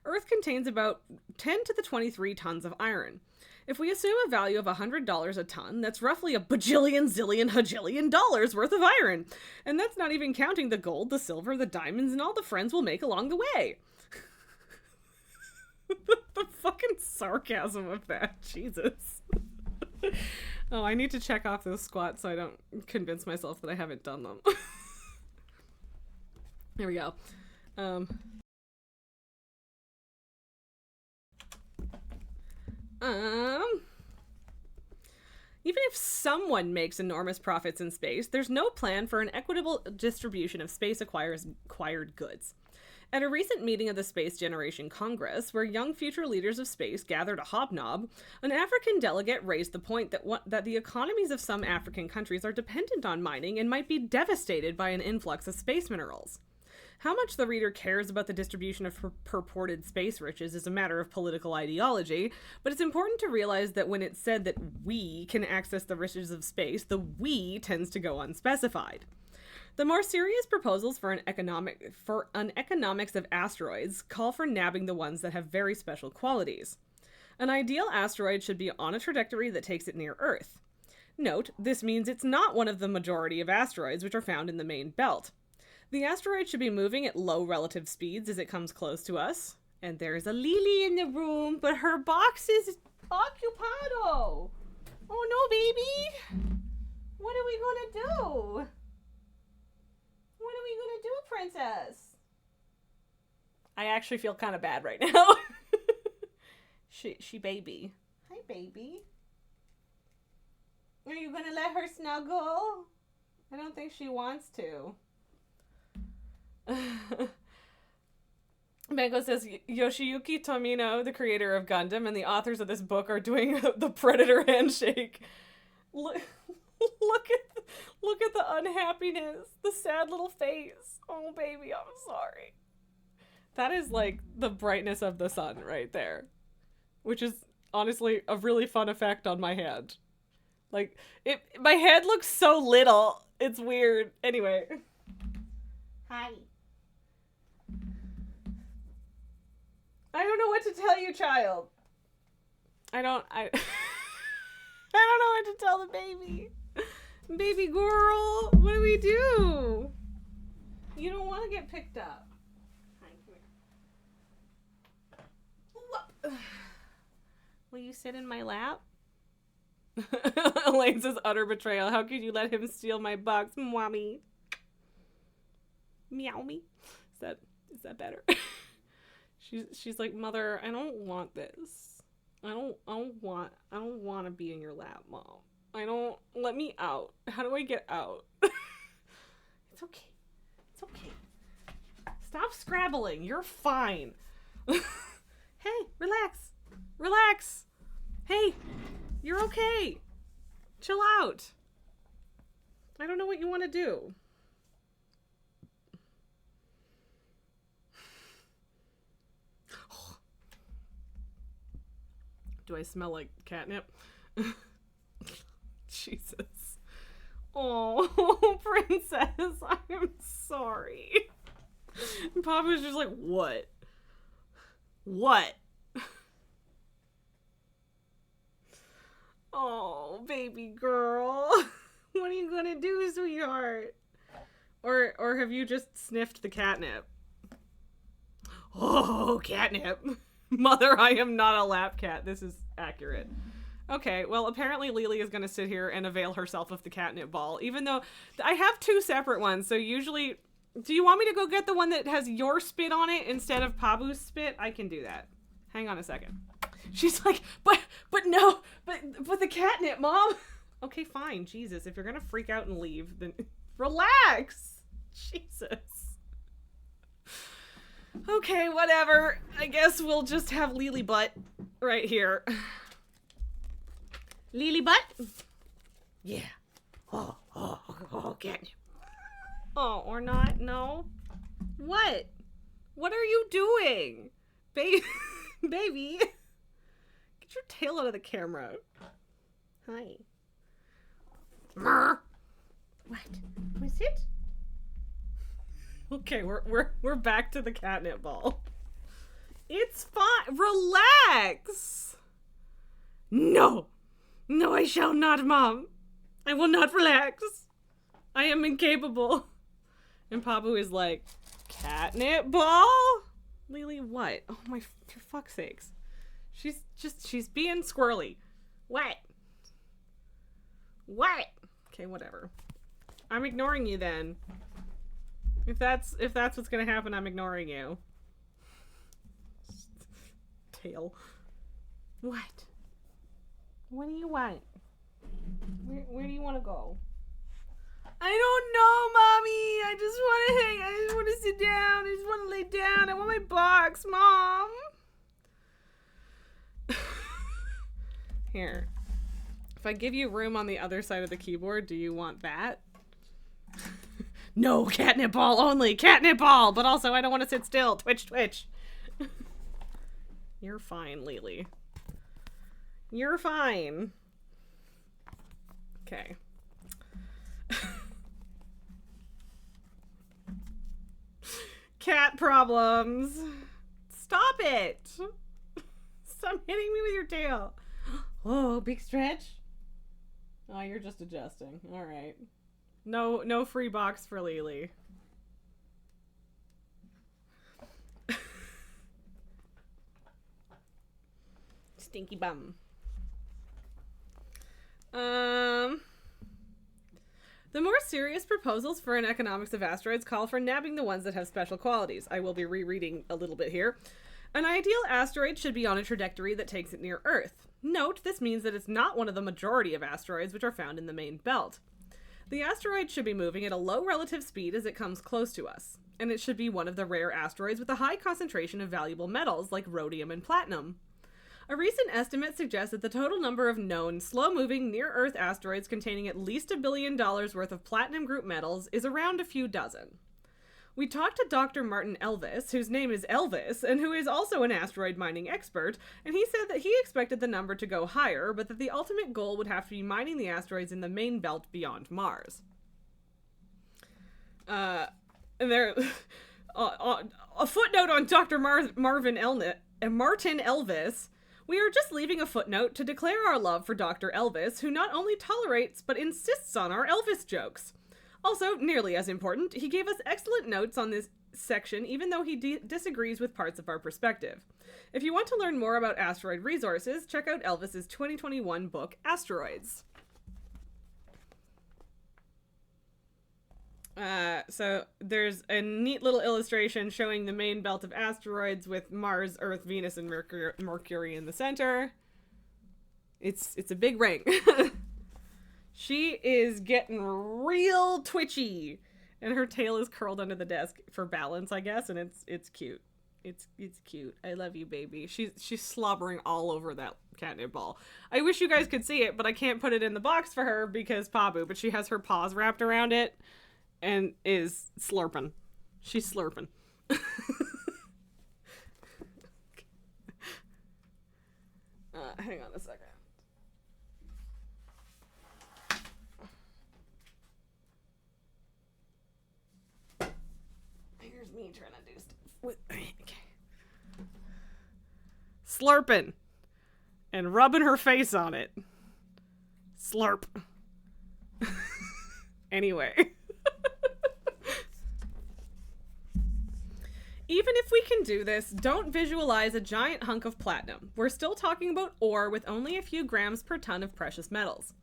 Earth contains about 10 to the 23 tons of iron. If we assume a value of $100 a ton, that's roughly a bajillion, zillion, hajillion dollars worth of iron. And that's not even counting the gold, the silver, the diamonds, and all the friends we'll make along the way. The fucking sarcasm of that. Jesus. Oh, I need to check off those squats so I don't convince myself that I haven't done them. There we go. Even if someone makes enormous profits in space, there's no plan for an equitable distribution of space acquired goods. At a recent meeting of the Space Generation Congress, where young future leaders of space gathered to hobnob, an African delegate raised the point that the economies of some African countries are dependent on mining and might be devastated by an influx of space minerals. How much the reader cares about the distribution of purported space riches is a matter of political ideology, but it's important to realize that when it's said that we can access the riches of space, the we tends to go unspecified. The more serious proposals for an economics of asteroids call for nabbing the ones that have very special qualities. An ideal asteroid should be on a trajectory that takes it near Earth. Note, this means it's not one of the majority of asteroids which are found in the main belt. The asteroid should be moving at low relative speeds as it comes close to us, And there's a Lily in the room, but her box is occupado. Oh no, baby. What are we gonna do? What are we gonna do, princess? I actually feel kind of bad right now. She baby. Hi, baby. Are you gonna let her snuggle? I don't think she wants to. Mango says, Yoshiyuki Tomino, the creator of Gundam, and the authors of this book are doing the Predator handshake. Look at the unhappiness, the sad little face. Oh, baby, I'm sorry. That is like the brightness of the sun right there, which is honestly a really fun effect on my hand. Like, my head looks so little. It's weird. Anyway. Hi. I don't know what to tell you, child. I don't know what to tell the baby. Baby girl, what do we do? You don't want to get picked up. Hi, come here. Will you sit in my lap? Elaine says, utter betrayal. How could you let him steal my box, mommy? Meow me. Is that better? She's like, Mother, I don't want this. I don't want to be in your lap, Mom. Let me out. How do I get out? It's okay. It's okay. Stop scrabbling. You're fine. Hey, relax. Relax. Hey, you're okay. Chill out. I don't know what you want to do. Do I smell like catnip? Jesus. Oh, princess, I'm sorry. And Papa's just like, what? What? Oh, baby girl. What are you gonna do, sweetheart? Or have you just sniffed the catnip? Oh, catnip. Mother, I am not a lap cat. This is accurate. Okay, well, apparently Lily is going to sit here and avail herself of the catnip ball, even though I have two separate ones. So usually, do you want me to go get the one that has your spit on it instead of Pabu's spit? I can do that. Hang on a second. She's like, but no, but the catnip, Mom. Okay, fine. Jesus, if you're going to freak out and leave, then relax. Jesus. Okay, whatever. I guess we'll just have Lily Butt right here. Lily Butt? Yeah. Oh, catnip. Oh, or not? No? What? What are you doing? Baby. Get your tail out of the camera. Hi. What? Was it? Okay, we're back to the catnip ball. It's fine. Relax. No, I shall not, Mom. I will not relax. I am incapable. And Pabu is like, catnip ball? Lily, what? Oh my, for fuck's sakes. She's being squirrely. What? Okay, whatever. I'm ignoring you then. If that's what's gonna happen, I'm ignoring you. Tail. What? What do you want? Where do you want to go? I don't know, Mommy. I just want to hang. I just want to sit down. I just want to lay down. I want my box, Mom. Here. If I give you room on the other side of the keyboard, do you want that? No, catnip ball only. Catnip ball. But also, I don't want to sit still. Twitch. You're fine, Lily. You're fine. Okay. Cat problems. Stop it. Stop hitting me with your tail. Oh, big stretch. Oh, you're just adjusting. All right. No free box for Lily. Stinky bum. The more serious proposals for an economics of asteroids call for nabbing the ones that have special qualities. I will be rereading a little bit here. An ideal asteroid should be on a trajectory that takes it near Earth. Note, this means that it's not one of the majority of asteroids which are found in the main belt. The asteroid should be moving at a low relative speed as it comes close to us, and it should be one of the rare asteroids with a high concentration of valuable metals like rhodium and platinum. A recent estimate suggests that the total number of known, slow-moving, near-Earth asteroids containing at least $1 billion worth of platinum group metals is around a few dozen. We talked to Dr. Martin Elvis, whose name is Elvis, and who is also an asteroid mining expert, and he said that he expected the number to go higher, but that the ultimate goal would have to be mining the asteroids in the main belt beyond Mars. And there... a footnote on Dr. Martin Elvis... We are just leaving a footnote to declare our love for Dr. Elvis, who not only tolerates, but insists on our Elvis jokes. Also, nearly as important, he gave us excellent notes on this section, even though he disagrees with parts of our perspective. If you want to learn more about asteroid resources, check out Elvis's 2021 book, Asteroids. So there's a neat little illustration showing the main belt of asteroids with Mars, Earth, Venus, and Mercury in the center. It's a big ring. She is getting real twitchy, and her tail is curled under the desk for balance, I guess, and it's cute. It's cute. I love you, baby. She's slobbering all over that catnip ball. I wish you guys could see it, but I can't put it in the box for her because Pabu, but she has her paws wrapped around it and is slurping. She's slurping. Hang on a second. Here's me trying to do stuff. Okay. Slurping. And rubbing her face on it. Slurp. Anyway. Even if we can do this, don't visualize a giant hunk of platinum. We're still talking about ore with only a few grams per ton of precious metals.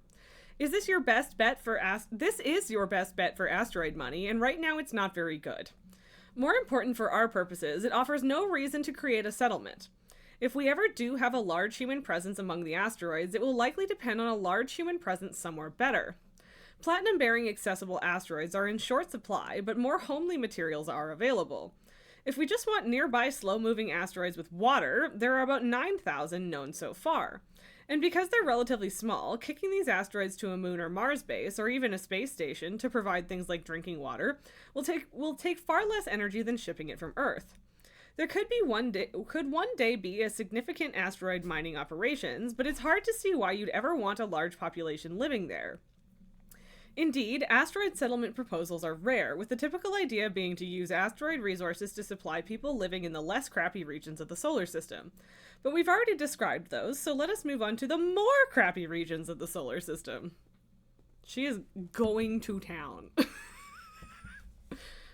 Is this your best bet for This is your best bet for asteroid money, and right now it's not very good. More important for our purposes, it offers no reason to create a settlement. If we ever do have a large human presence among the asteroids, it will likely depend on a large human presence somewhere better. Platinum-bearing accessible asteroids are in short supply, but more homely materials are available. If we just want nearby slow-moving asteroids with water, there are about 9,000 known so far. And because they're relatively small, kicking these asteroids to a moon or Mars base, or even a space station, to provide things like drinking water, will take far less energy than shipping it from Earth. There could one day be a significant asteroid mining operations, but it's hard to see why you'd ever want a large population living there. Indeed, asteroid settlement proposals are rare, with the typical idea being to use asteroid resources to supply people living in the less crappy regions of the solar system. But we've already described those, so let us move on to the more crappy regions of the solar system. She is going to town.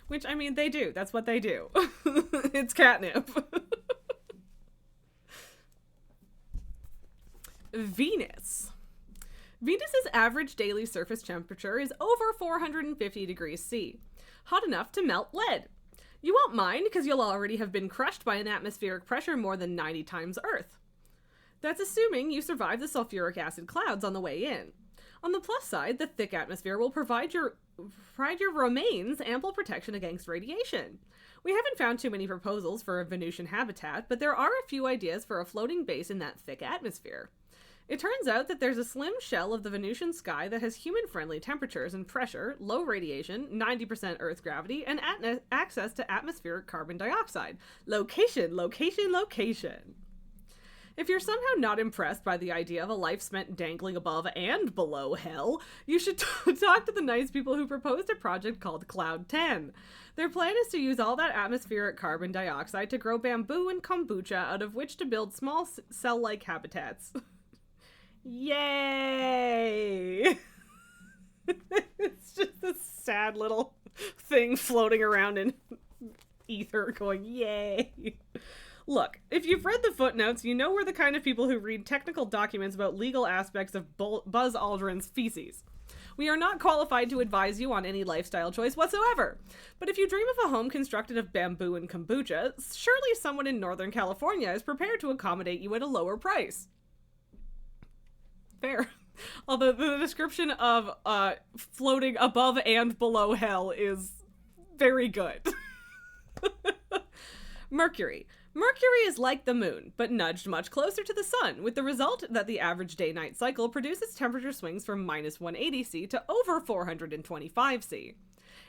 Which, I mean, they do. That's what they do. It's catnip. Venus. Venus's average daily surface temperature is over 450 degrees C, hot enough to melt lead. You won't mind because you'll already have been crushed by an atmospheric pressure more than 90 times Earth. That's assuming you survive the sulfuric acid clouds on the way in. On the plus side, the thick atmosphere will provide your remains ample protection against radiation. We haven't found too many proposals for a Venusian habitat, but there are a few ideas for a floating base in that thick atmosphere. It turns out that there's a slim shell of the Venusian sky that has human-friendly temperatures and pressure, low radiation, 90% Earth gravity, and access to atmospheric carbon dioxide. Location, location, location. If you're somehow not impressed by the idea of a life spent dangling above and below hell, you should talk to the nice people who proposed a project called Cloud 10. Their plan is to use all that atmospheric carbon dioxide to grow bamboo and kombucha out of which to build small cell-like habitats. Yay! It's just a sad little thing floating around in ether going, yay! Look, if you've read the footnotes, you know we're the kind of people who read technical documents about legal aspects of Buzz Aldrin's feces. We are not qualified to advise you on any lifestyle choice whatsoever. But if you dream of a home constructed of bamboo and kombucha, surely someone in Northern California is prepared to accommodate you at a lower price. Fair. Although the description of floating above and below hell is very good. Mercury. Mercury is like the moon, but nudged much closer to the sun, with the result that the average day-night cycle produces temperature swings from minus 180 C to over 425 C.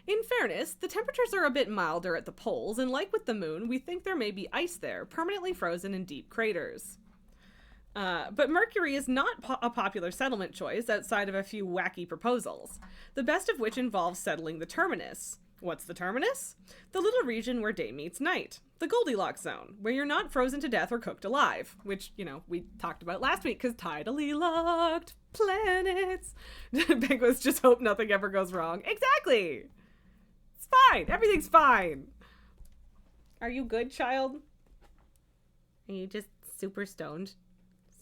In fairness, the temperatures are a bit milder at the poles, and like with the moon, we think there may be ice there, permanently frozen in deep craters. But Mercury is not a popular settlement choice outside of a few wacky proposals, the best of which involves settling the terminus. What's the terminus? The little region where day meets night. The Goldilocks zone, where you're not frozen to death or cooked alive. Which, we talked about last week, because tidally locked planets. Penguins just hope nothing ever goes wrong. Exactly! It's fine. Everything's fine. Are you good, child? Are you just super stoned?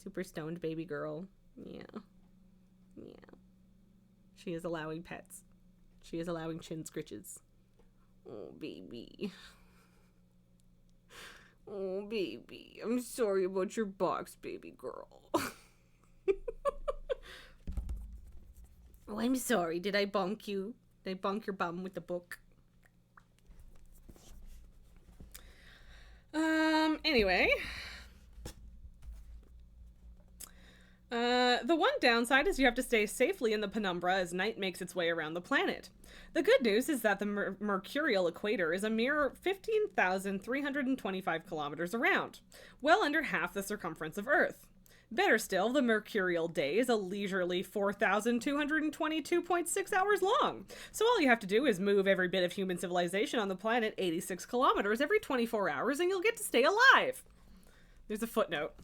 Super stoned baby girl? Yeah. She is allowing pets. She is allowing chin scritches. Oh, baby. Oh, baby. I'm sorry about your box, baby girl. Oh, I'm sorry. Did I bonk you? Did I bonk your bum with the book? Anyway. The one downside is you have to stay safely in the penumbra as night makes its way around the planet. The good news is that the mercurial equator is a mere 15,325 kilometers around, well under half the circumference of Earth. Better still, the mercurial day is a leisurely 4,222.6 hours long, so all you have to do is move every bit of human civilization on the planet 86 kilometers every 24 hours and you'll get to stay alive. There's a footnote.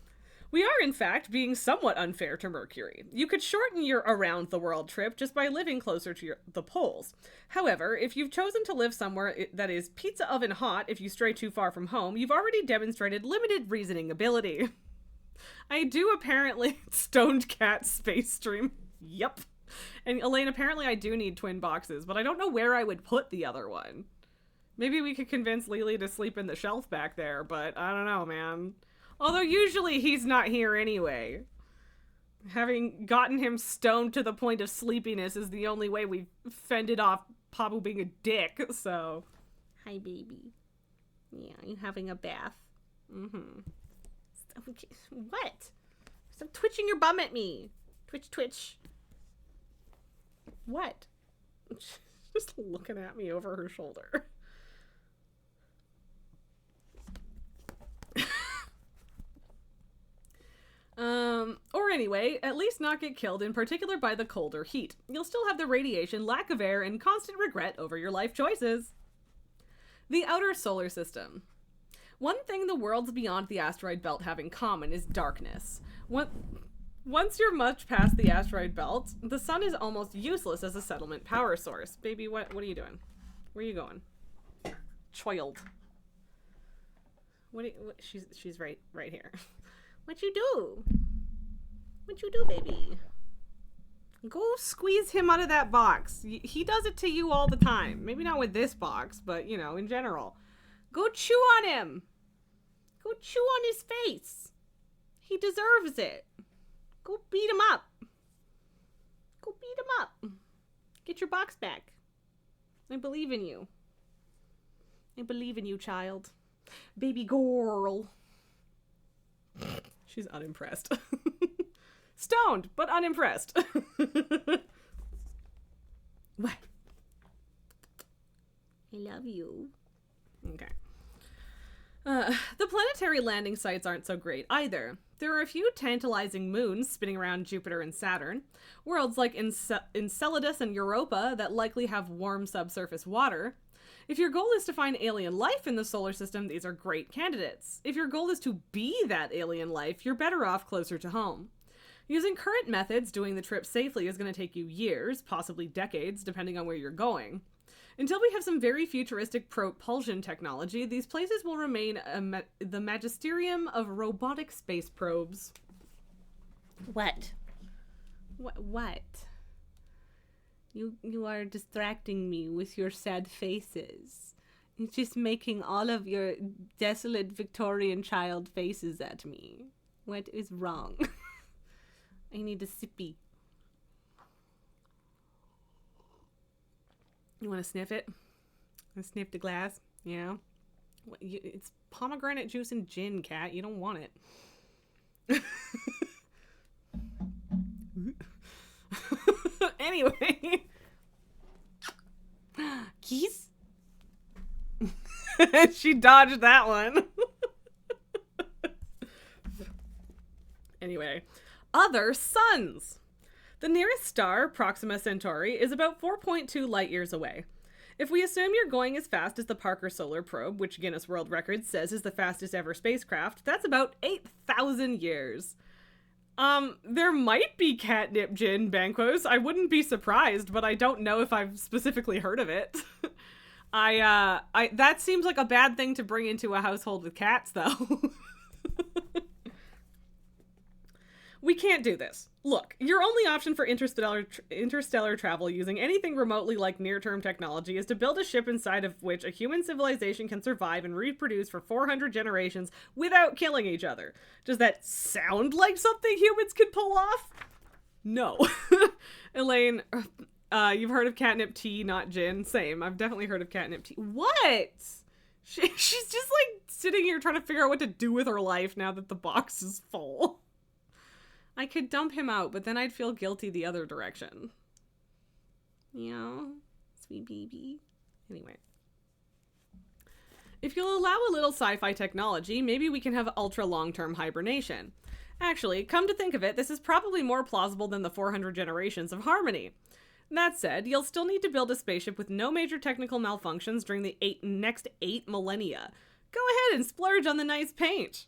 We are, in fact, being somewhat unfair to Mercury. You could shorten your around-the-world trip just by living closer to the poles. However, if you've chosen to live somewhere that is pizza oven hot if you stray too far from home, you've already demonstrated limited reasoning ability. I do apparently stoned cat space stream. Yep. And Elaine, apparently I do need twin boxes, but I don't know where I would put the other one. Maybe we could convince Lily to sleep in the shelf back there, but I don't know, man. Although usually he's not here anyway. Having gotten him stoned to the point of sleepiness is the only way we've fended off Pabu being a dick, so. Hi, baby. Yeah, you having a bath? Mm-hmm. What? Stop twitching your bum at me. Twitch, twitch. What? She's just looking at me over her shoulder. Or anyway, at least not get killed, in particular by the cold or heat. You'll still have the radiation, lack of air, and constant regret over your life choices. The outer solar system. One thing the worlds beyond the asteroid belt have in common is darkness. Once you're much past the asteroid belt, the sun is almost useless as a settlement power source. Baby, what are you doing? Where are you going? Child. She's right here. What you do? What you do, baby? Go squeeze him out of that box. He does it to you all the time. Maybe not with this box, but, in general. Go chew on him. Go chew on his face. He deserves it. Go beat him up. Go beat him up. Get your box back. I believe in you. I believe in you, child. Baby girl. She's unimpressed. Stoned, but unimpressed. What? I love you. Okay. The planetary landing sites aren't so great either. There are a few tantalizing moons spinning around Jupiter and Saturn, worlds like Enceladus and Europa that likely have warm subsurface water. If your goal is to find alien life in the solar system, these are great candidates. If your goal is to be that alien life, you're better off closer to home. Using current methods, doing the trip safely is going to take you years, possibly decades, depending on where you're going. Until we have some very futuristic propulsion technology, these places will remain the magisterium of robotic space probes. What? What? You are distracting me with your sad faces. You're just making all of your desolate Victorian child faces at me. What is wrong? I need a sippy. You want to sniff it? I sniff the glass. Yeah. It's pomegranate juice and gin, Cat. You don't want it. Anyway. Keys? She dodged that one. Anyway. Other suns. The nearest star, Proxima Centauri, is about 4.2 light years away. If we assume you're going as fast as the Parker Solar Probe, which Guinness World Records says is the fastest ever spacecraft, that's about 8,000 years. There might be catnip gin banquos. I wouldn't be surprised, but I don't know if I've specifically heard of it. That seems like a bad thing to bring into a household with cats, though. We can't do this. Look, your only option for interstellar travel using anything remotely like near-term technology is to build a ship inside of which a human civilization can survive and reproduce for 400 generations without killing each other. Does that sound like something humans could pull off? No. Elaine, you've heard of catnip tea, not gin? Same. I've definitely heard of catnip tea. What? She's just like sitting here trying to figure out what to do with her life now that the box is full. I could dump him out, but then I'd feel guilty the other direction. Yeah, sweet baby. Anyway. If you'll allow a little sci-fi technology, maybe we can have ultra long-term hibernation. Actually, come to think of it, this is probably more plausible than the 400 generations of harmony. That said, you'll still need to build a spaceship with no major technical malfunctions during the next 8 millennia. Go ahead and splurge on the nice paint.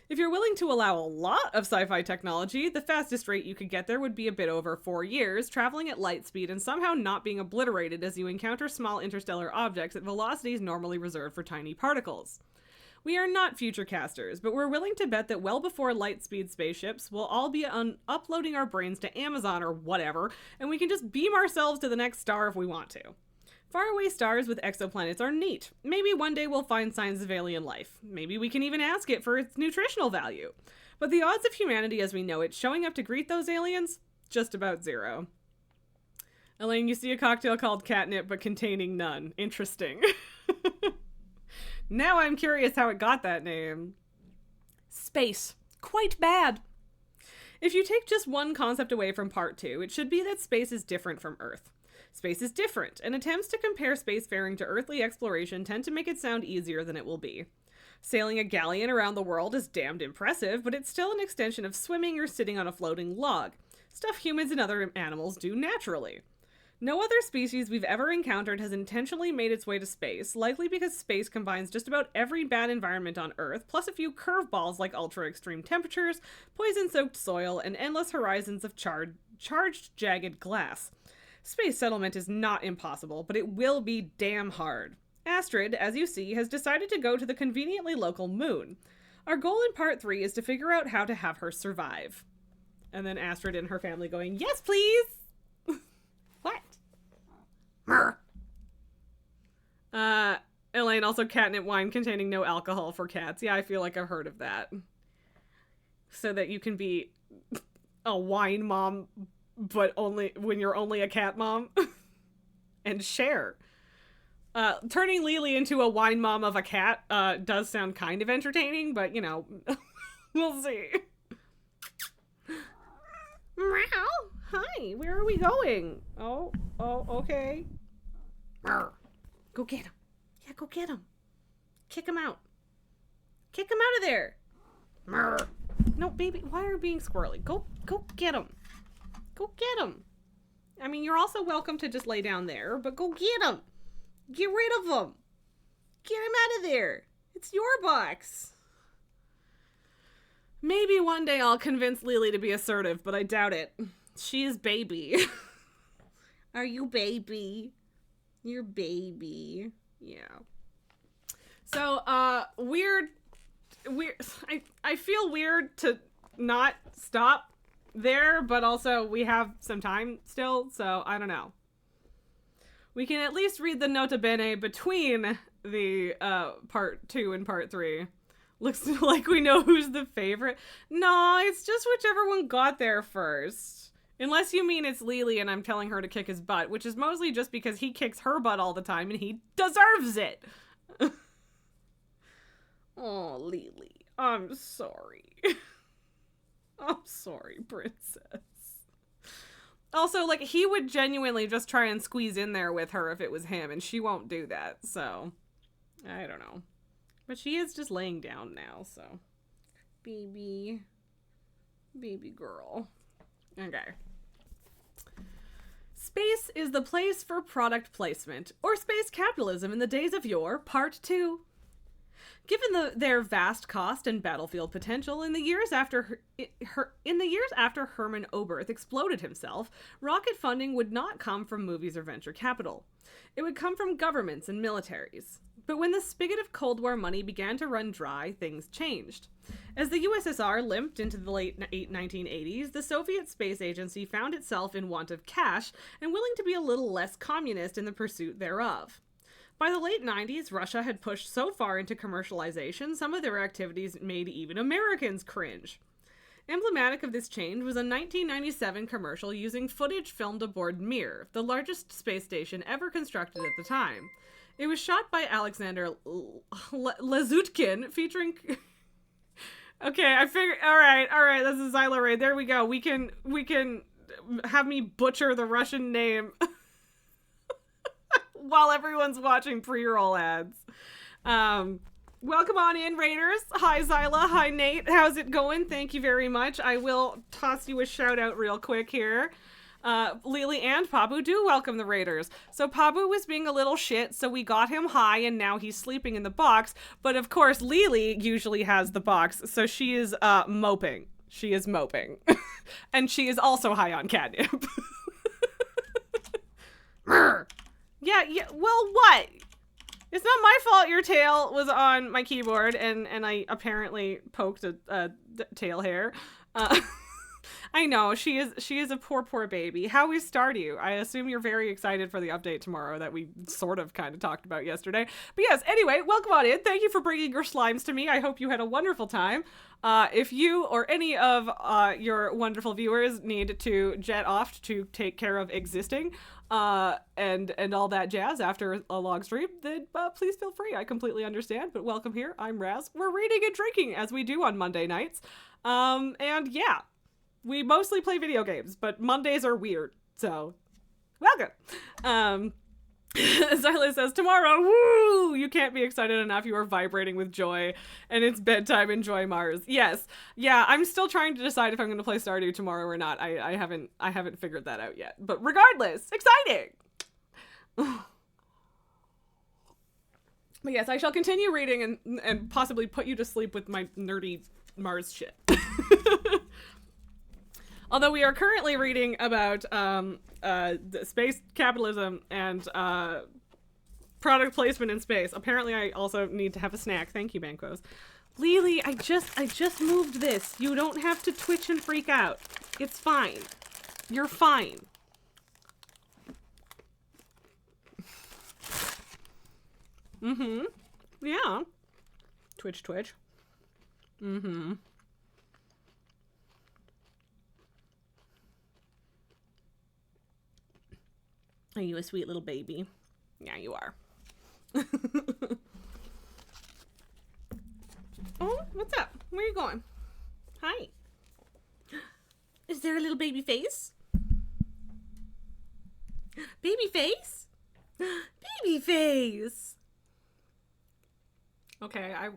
If you're willing to allow a lot of sci-fi technology, the fastest rate you could get there would be a bit over 4 years, traveling at light speed and somehow not being obliterated as you encounter small interstellar objects at velocities normally reserved for tiny particles. We are not futurecasters, but we're willing to bet that well before light speed spaceships, we'll all be uploading our brains to Amazon or whatever, and we can just beam ourselves to the next star if we want to. Faraway stars with exoplanets are neat. Maybe one day we'll find signs of alien life. Maybe we can even ask it for its nutritional value. But the odds of humanity as we know it showing up to greet those aliens? Just about zero. Elaine, you see a cocktail called catnip but containing none. Interesting. Now I'm curious how it got that name. Space. Quite bad. If you take just one concept away from part 2, it should be that space is different from Earth. Space is different, and attempts to compare spacefaring to earthly exploration tend to make it sound easier than it will be. Sailing a galleon around the world is damned impressive, but it's still an extension of swimming or sitting on a floating log, stuff humans and other animals do naturally. No other species we've ever encountered has intentionally made its way to space, likely because space combines just about every bad environment on Earth, plus a few curveballs like ultra-extreme temperatures, poison-soaked soil, and endless horizons of charged, jagged glass. Space settlement is not impossible, but it will be damn hard. Astrid, as you see, has decided to go to the conveniently local moon. Our goal in part 3 is to figure out how to have her survive. And then Astrid and her family going, yes, please! What? Elaine, also catnip wine containing no alcohol for cats. Yeah, I feel like I've heard of that. So that you can be a wine mom, but only when you're only a cat mom. And share. Turning Lily into a wine mom of a cat does sound kind of entertaining, but, you know, we'll see. Meow. Hi, where are we going? Oh, okay. Go get him. Yeah, go get him. Kick him out. Kick him out of there. No, baby, why are you being squirrely? Go get him. Go get him. I mean, you're also welcome to just lay down there, but go get him. Get rid of him. Get him out of there. It's your box. Maybe one day I'll convince Lily to be assertive, but I doubt it. She is baby. Are you baby? Your baby. Yeah. So, weird. I feel weird to not stop there, but also we have some time still, so I don't know. We can at least read the nota bene between the part 2 and part 3. Looks like we know who's the favorite. No, it's just whichever one got there first. Unless you mean it's Lily and I'm telling her to kick his butt, which is mostly just because he kicks her butt all the time and he deserves it. Oh, Lily, I'm sorry. I'm sorry, princess. Also, like, he would genuinely just try and squeeze in there with her if it was him, and she won't do that, so I don't know. But she is just laying down now, so. Baby girl. Okay. Space is the place for product placement, or space capitalism in the days of yore, part 2. Given their vast cost and battlefield potential, in the years after Herman Oberth exploded himself, rocket funding would not come from movies or venture capital. It would come from governments and militaries. But when the spigot of Cold War money began to run dry, things changed. As the USSR limped into the late 1980s, the Soviet Space Agency found itself in want of cash and willing to be a little less communist in the pursuit thereof. By the late 90s, Russia had pushed so far into commercialization, some of their activities made even Americans cringe. Emblematic of this change was a 1997 commercial using footage filmed aboard Mir, the largest space station ever constructed at the time. It was shot by Alexander Lazutkin, featuring... Okay, I figured... Alright, this is Zyla Ray. There we go. We can have me butcher the Russian name... while everyone's watching pre-roll ads. Welcome on in, Raiders. Hi, Zyla. Hi, Nate. How's it going? Thank you very much. I will toss you a shout out real quick here. Lily and Pabu do welcome the Raiders. So Pabu was being a little shit, so we got him high, and now he's sleeping in the box. But of course, Lily usually has the box, so she is moping. She is moping. And she is also high on catnip. Yeah, well, what? It's not my fault your tail was on my keyboard and I apparently poked a tail hair. I know, she is a poor baby. How is Stardew? I assume you're very excited for the update tomorrow that we sort of kind of talked about yesterday. But yes, anyway, welcome on in. Thank you for bringing your slimes to me. I hope you had a wonderful time. If you or any of your wonderful viewers need to jet off to take care of existing, and all that jazz after a long stream, then please feel free. I completely understand, but welcome here. I'm Raz. We're reading and drinking as we do on Monday nights. And yeah, we mostly play video games, but Mondays are weird, so welcome. Zyla says, tomorrow, woo! You can't be excited enough. You are vibrating with joy, and it's bedtime. Enjoy Mars. Yes. Yeah, I'm still trying to decide if I'm going to play Stardew tomorrow or not. I haven't figured that out yet. But regardless, exciting! But yes, I shall continue reading and possibly put you to sleep with my nerdy Mars shit. Although we are currently reading about space capitalism and product placement in space. Apparently, I also need to have a snack. Thank you, Bankos. Lily, I just moved this. You don't have to twitch and freak out. It's fine. You're fine. Mm-hmm. Yeah. Twitch. Mm-hmm. Are you a sweet little baby? Yeah, you are. Oh, what's up? Where are you going? Hi. Is there a little baby face? Baby face? Baby face! Okay, I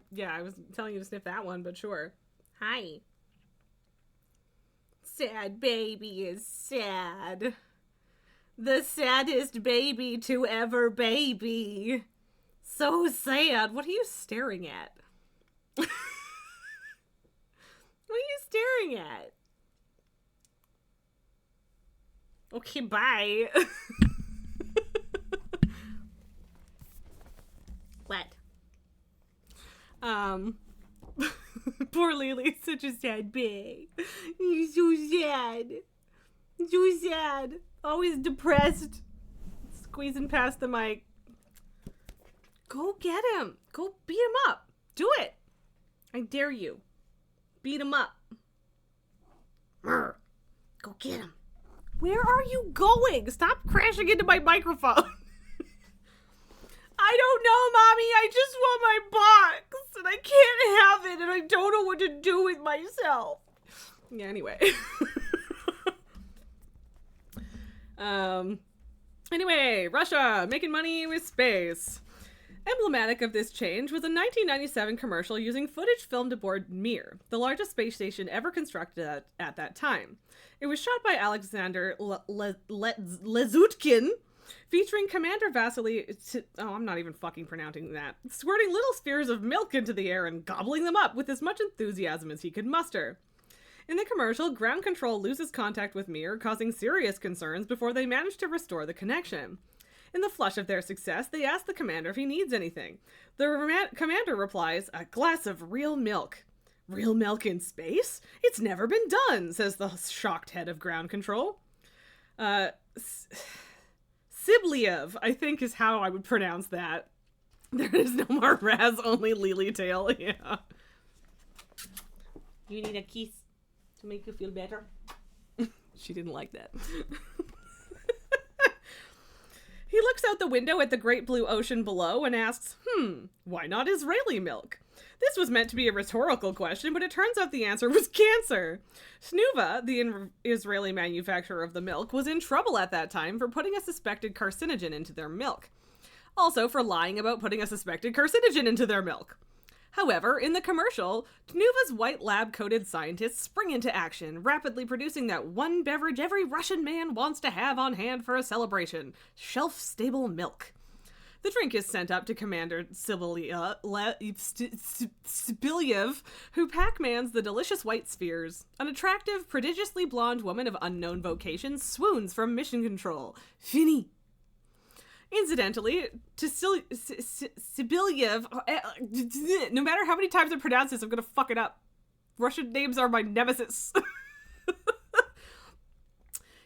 was telling you to sniff that one, but sure. Hi. Sad baby is sad. The saddest baby to ever baby. So sad. What are you staring at? What are you staring at? Okay, bye. What? Poor Lily's such a sad babe. He's so sad. So sad. Always depressed. Squeezing past the mic. Go get him. Go beat him up. Do it. I dare you. Beat him up. Go get him. Where are you going? Stop crashing into my microphone. I don't know, Mommy. I just want my box. And I can't have it. And I don't know what to do with myself. Yeah, anyway. Anyway, Russia, making money with space. Emblematic of this change was a 1997 commercial using footage filmed aboard Mir, the largest space station ever constructed at that time. It was shot by Alexander Lezutkin, featuring Commander Vasily... I'm not even fucking pronouncing that. Squirting little spheres of milk into the air and gobbling them up with as much enthusiasm as he could muster. In the commercial, ground control loses contact with Mir, causing serious concerns before they manage to restore the connection. In the flush of their success, they ask the commander if he needs anything. The commander replies, "A glass of real milk." "Real milk in space? It's never been done," says the shocked head of ground control. Sibliev, I think is how I would pronounce that. There is no more Raz, only Lily Tail, yeah. You need a kiss to make you feel better? She didn't like that. He looks out the window at the great blue ocean below and asks, why not Israeli milk? This was meant to be a rhetorical question, but it turns out the answer was cancer. Snuva, the Israeli manufacturer of the milk, was in trouble at that time for putting a suspected carcinogen into their milk. Also for lying about putting a suspected carcinogen into their milk. However, in the commercial, Tnuva's white lab-coated scientists spring into action, rapidly producing that one beverage every Russian man wants to have on hand for a celebration: shelf-stable milk. The drink is sent up to Commander Sibilyev, who pac-mans the delicious white spheres. An attractive, prodigiously blonde woman of unknown vocation swoons from mission control. Fini! Incidentally, to Sibilyev, no matter how many times I pronounce this, I'm gonna fuck it up. Russian names are my nemesis.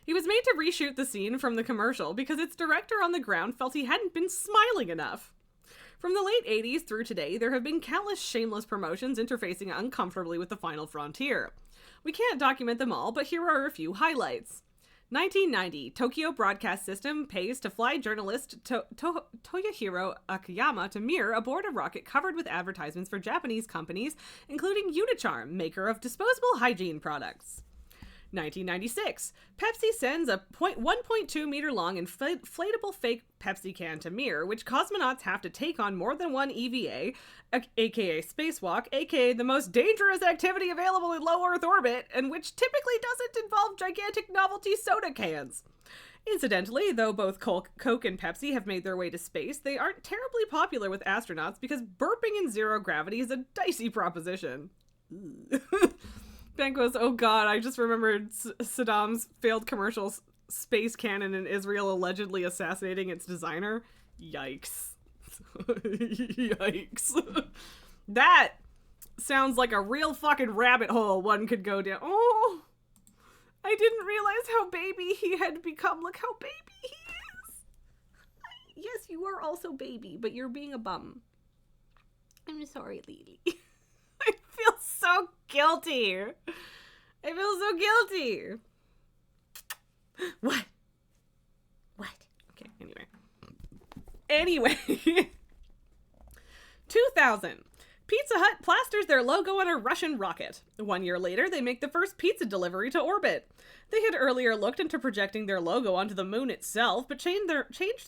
He was made to reshoot the scene from the commercial because its director on the ground felt he hadn't been smiling enough. From the late 80s through today, there have been countless shameless promotions interfacing uncomfortably with the final frontier. We can't document them all, but here are a few highlights. 1990, Tokyo Broadcast System pays to fly journalist Toyohiro Akiyama to Mir aboard a rocket covered with advertisements for Japanese companies, including Unicharm, maker of disposable hygiene products. 1996, Pepsi sends a 1.2 meter long inflatable fake Pepsi can to Mir, which cosmonauts have to take on more than one EVA, aka spacewalk, aka the most dangerous activity available in low Earth orbit, and which typically doesn't involve gigantic novelty soda cans. Incidentally, though both Coke and Pepsi have made their way to space, they aren't terribly popular with astronauts because burping in zero gravity is a dicey proposition. Ben goes, "Oh god, I just remembered Saddam's failed commercial space cannon in Israel allegedly assassinating its designer." Yikes. Yikes. That sounds like a real fucking rabbit hole one could go down. Oh, I didn't realize how baby he had become. Look how baby he is. Yes, you are also baby, but you're being a bum. I'm sorry, Lily. I feel so guilty. I feel so guilty. What? Okay, anyway. 2000. Pizza Hut plasters their logo on a Russian rocket. 1 year later, they make the first pizza delivery to orbit. They had earlier looked into projecting their logo onto the moon itself, but changed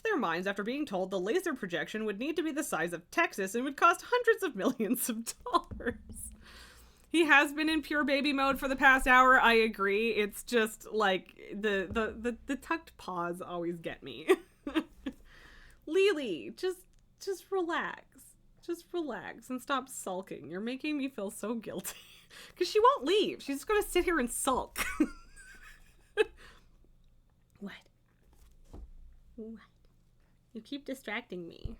their minds after being told the laser projection would need to be the size of Texas and would cost hundreds of millions of dollars. He has been in pure baby mode for the past hour. I agree. It's just like the tucked paws always get me. Lily, just relax. Just relax and stop sulking. You're making me feel so guilty. Because she won't leave. She's just going to sit here and sulk. What? You keep distracting me.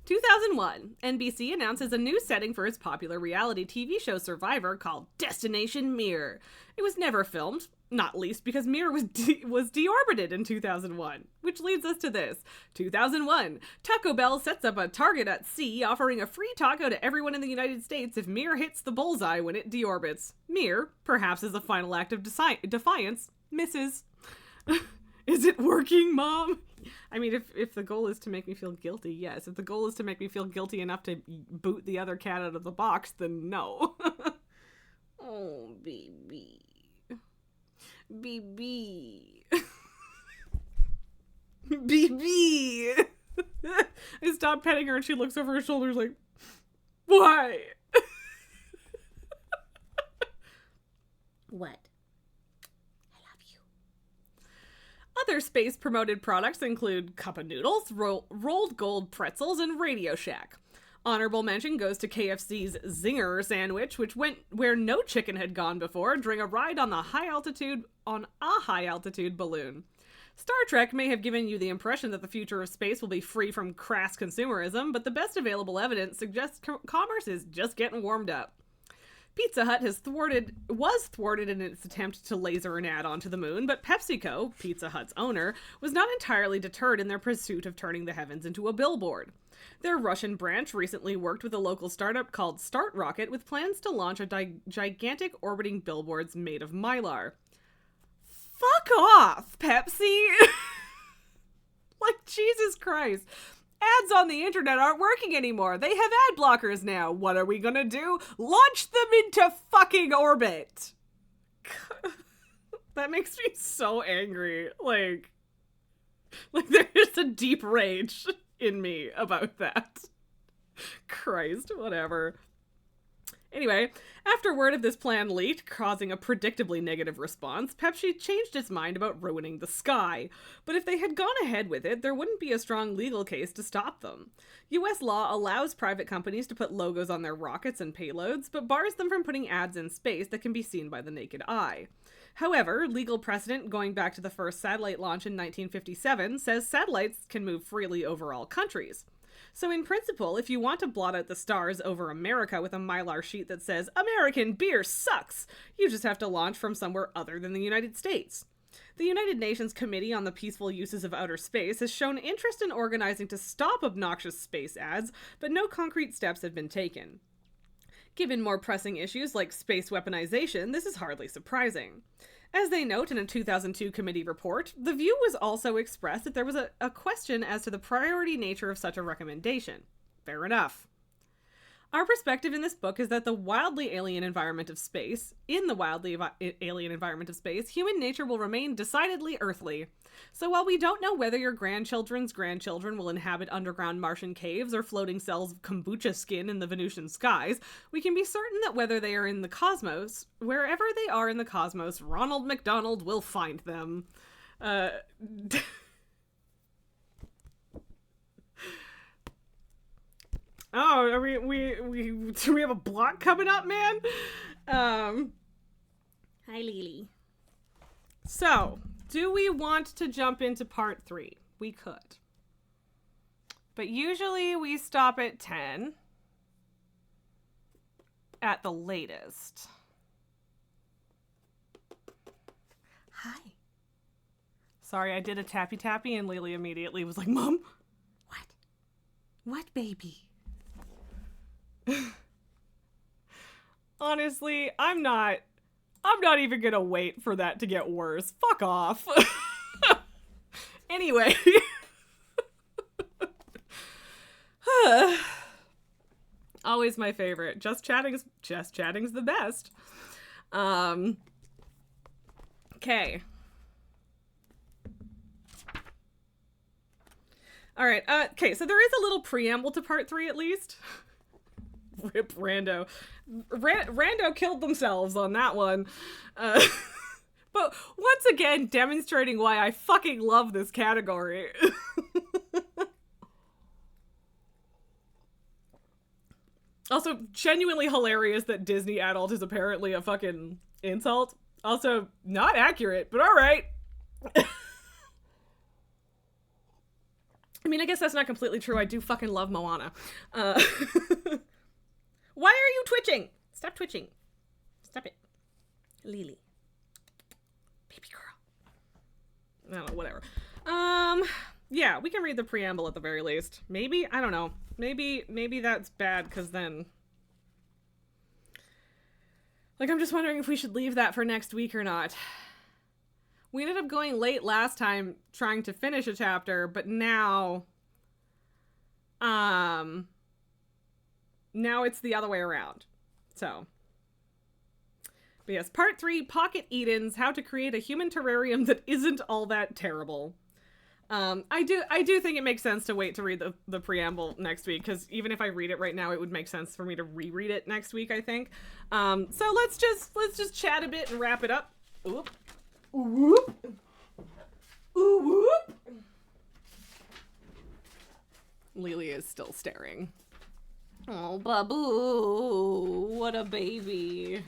2001, NBC announces a new setting for its popular reality TV show Survivor called Destination Mir. It was never filmed, not least because Mir was deorbited in 2001, which leads us to this. 2001, Taco Bell sets up a target at sea, offering a free taco to everyone in the United States if Mir hits the bullseye when it deorbits. Mir, perhaps as a final act of defiance, misses. Is it working, Mom? I mean, if the goal is to make me feel guilty, yes. If the goal is to make me feel guilty enough to boot the other cat out of the box, then no. Oh, baby. BB. BB. I stop petting her and she looks over her shoulders like, why? What? Other space-promoted products include Cup of Noodles, Rolled Gold Pretzels, and Radio Shack. Honorable mention goes to KFC's Zinger sandwich, which went where no chicken had gone before during a ride on a high-altitude balloon. Star Trek may have given you the impression that the future of space will be free from crass consumerism, but the best available evidence suggests commerce is just getting warmed up. Pizza Hut was thwarted in its attempt to laser an ad onto the moon, but PepsiCo, Pizza Hut's owner, was not entirely deterred in their pursuit of turning the heavens into a billboard. Their Russian branch recently worked with a local startup called Start Rocket with plans to launch a gigantic orbiting billboards made of mylar. Fuck off, Pepsi! Like, Jesus Christ. Ads on the internet aren't working anymore. They have ad blockers now. What are we gonna do? Launch them into fucking orbit! That makes me so angry. Like there's a deep rage in me about that. Christ, whatever. Anyway, after word of this plan leaked, causing a predictably negative response, Pepsi changed its mind about ruining the sky. But if they had gone ahead with it, there wouldn't be a strong legal case to stop them. US law allows private companies to put logos on their rockets and payloads, but bars them from putting ads in space that can be seen by the naked eye. However, legal precedent going back to the first satellite launch in 1957 says satellites can move freely over all countries. So in principle, if you want to blot out the stars over America with a mylar sheet that says, "American beer sucks," you just have to launch from somewhere other than the United States. The United Nations Committee on the Peaceful Uses of Outer Space has shown interest in organizing to stop obnoxious space ads, but no concrete steps have been taken. Given more pressing issues like space weaponization, this is hardly surprising. As they note in a 2002 committee report, the view was also expressed that there was a question as to the priority nature of such a recommendation. Fair enough. Our perspective in this book is that in the wildly alien environment of space, human nature will remain decidedly earthly. So while we don't know whether your grandchildren's grandchildren will inhabit underground Martian caves or floating cells of kombucha skin in the Venusian skies, we can be certain that wherever they are in the cosmos, Ronald McDonald will find them. Oh, do we have a block coming up, man? Hi, Lily. So, do we want to jump into part 3? We could. But usually we stop at 10. At the latest. Hi. Sorry, I did a tappy and Lily immediately was like, "Mom?" What? What, baby? Honestly, I'm not even gonna wait for that to get worse. Fuck off. Anyway. Always my favorite. Just chatting's the best. Okay. All right. Okay, so there is a little preamble to part 3 at least. Rip Rando. Rando killed themselves on that one. But once again, demonstrating why I fucking love this category. Also, genuinely hilarious that Disney adult is apparently a fucking insult. Also, not accurate, but alright. I mean, I guess that's not completely true. I do fucking love Moana. Why are you twitching? Stop twitching. Stop it. Lily. Baby girl. I don't know, whatever. Yeah, we can read the preamble at the very least. Maybe? I don't know. Maybe that's bad, because then... Like, I'm just wondering if we should leave that for next week or not. We ended up going late last time trying to finish a chapter, but now... Now it's the other way around. So... But yes, part 3, Pocket Edens, how to create a human terrarium that isn't all that terrible. I do think it makes sense to wait to read the preamble next week, because even if I read it right now, it would make sense for me to reread it next week, I think. So let's just chat a bit and wrap it up. Oop. Whoop. Ooh, whoop. Lily is still staring. Oh, Babu, what a baby.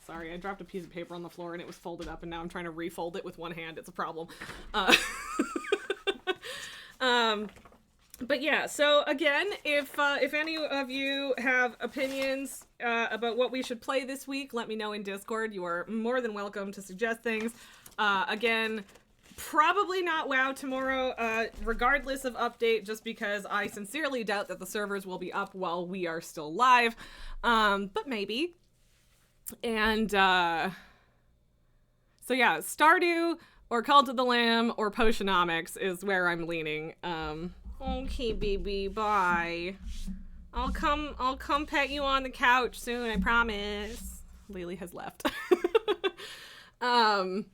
Sorry, I dropped a piece of paper on the floor and it was folded up, and now I'm trying to refold it with one hand. It's a problem. But yeah, so again, if any of you have opinions about what we should play this week, let me know in Discord. You are more than welcome to suggest things. Again, probably not WoW tomorrow, regardless of update, just because I sincerely doubt that the servers will be up while we are still live. But maybe. And, so yeah, Stardew or Cult of the Lamb or Potionomics is where I'm leaning. Okay, baby, bye. I'll come pet you on the couch soon, I promise. Lily has left. But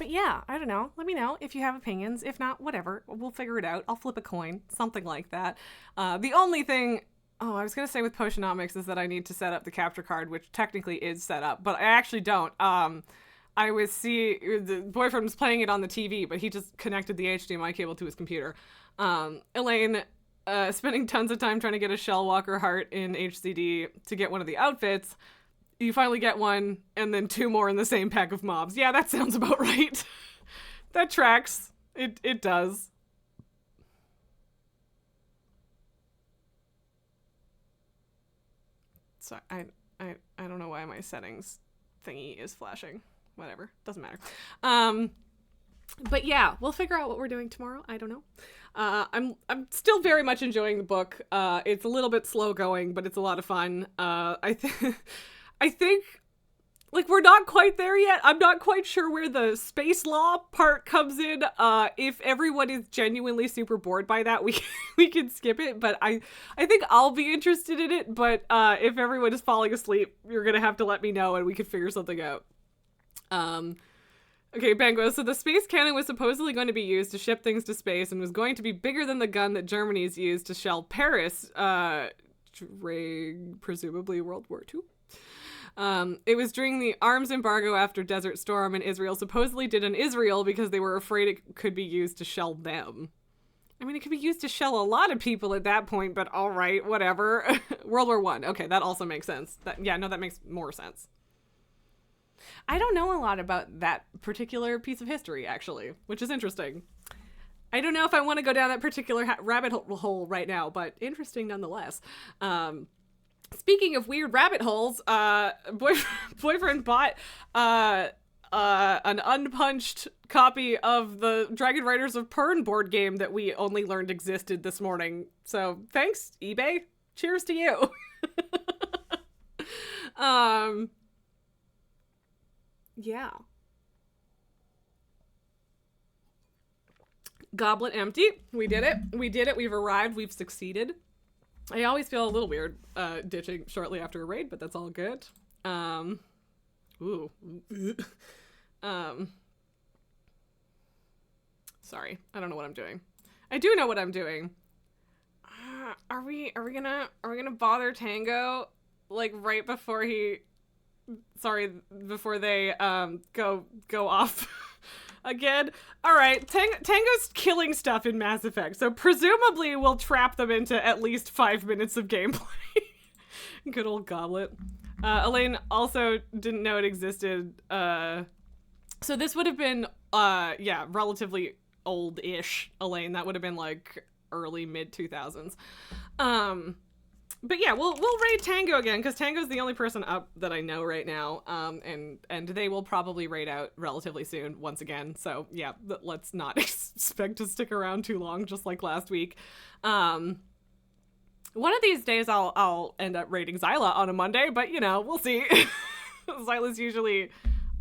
yeah, I don't know. Let me know if you have opinions. If not, whatever. We'll figure it out. I'll flip a coin. Something like that. The only thing... Oh, I was going to say with Potionomics is that I need to set up the capture card, which technically is set up, but I actually don't. The boyfriend was playing it on the TV, but he just connected the HDMI cable to his computer. Elaine, spending tons of time trying to get a Shellwalker heart in HCD to get one of the outfits. You finally get one, and then 2 more in the same pack of mobs. Yeah, that sounds about right. That tracks. It does. So I don't know why my settings thingy is flashing. Whatever, doesn't matter. But yeah, we'll figure out what we're doing tomorrow. I don't know. I'm still very much enjoying the book. It's a little bit slow going, but it's a lot of fun. I think like we're not quite there yet. I'm not quite sure where the space law part comes in. If everyone is genuinely super bored by that, we can skip it, but I think I'll be interested in it, but if everyone is falling asleep, you're gonna have to let me know and we can figure something out. Okay, Bango, so the space cannon was supposedly going to be used to ship things to space and was going to be bigger than the gun that Germany's used to shell Paris, during presumably World War II. It was during the arms embargo after Desert Storm, and Israel supposedly did in Israel because they were afraid it could be used to shell them. I mean, it could be used to shell a lot of people at that point, but all right, whatever. World War I. Okay, that also makes sense. That makes more sense. I don't know a lot about that particular piece of history, actually, which is interesting. I don't know if I want to go down that particular rabbit hole right now, but interesting nonetheless. Speaking of weird rabbit holes, boyfriend bought an unpunched copy of the Dragon Riders of Pern board game that we only learned existed this morning. So thanks, eBay. Cheers to you. Yeah. Goblet empty. We did it. We've arrived. We've succeeded. I always feel a little weird ditching shortly after a raid, but that's all good. Sorry, I don't know what I'm doing. I do know what I'm doing. Are we gonna bother Tango like right before before they go off again? All right, Tango's killing stuff in Mass Effect, so presumably we'll trap them into at least 5 minutes of gameplay. Good old Goblet. Elaine also didn't know it existed. So this would have been, relatively old-ish, Elaine. That would have been like early mid 2000s. But yeah, we'll raid Tango again, because Tango's the only person up that I know right now, and they will probably raid out relatively soon once again. So yeah, let's not expect to stick around too long, just like last week. One of these days I'll end up raiding Zyla on a Monday, but you know, we'll see. Zyla's usually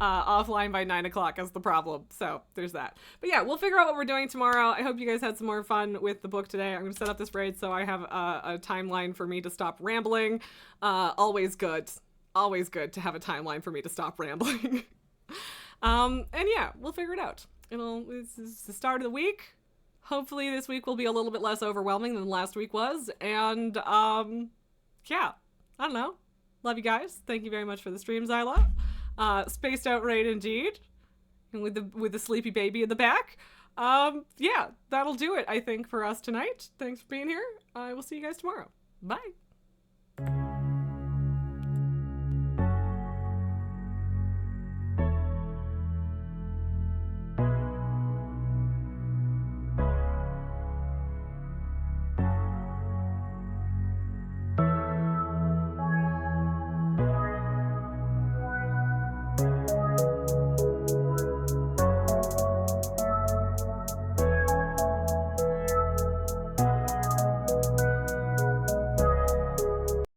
offline by 9 o'clock is the problem, so there's that. But yeah, we'll figure out what we're doing tomorrow. I hope you guys had some more fun with the book today. I'm gonna set up this raid so I have a timeline for me to stop rambling. Always good to have a timeline for me to stop rambling. And yeah, we'll figure it out. This is the start of the week. Hopefully this week will be a little bit less overwhelming than last week was, and yeah, I don't know. Love you guys. Thank you very much for the stream, Zyla. Spaced out raid indeed, and with the sleepy baby in the back. Yeah, that'll do it, I think, for us tonight. Thanks for being here. I will see you guys tomorrow. Bye.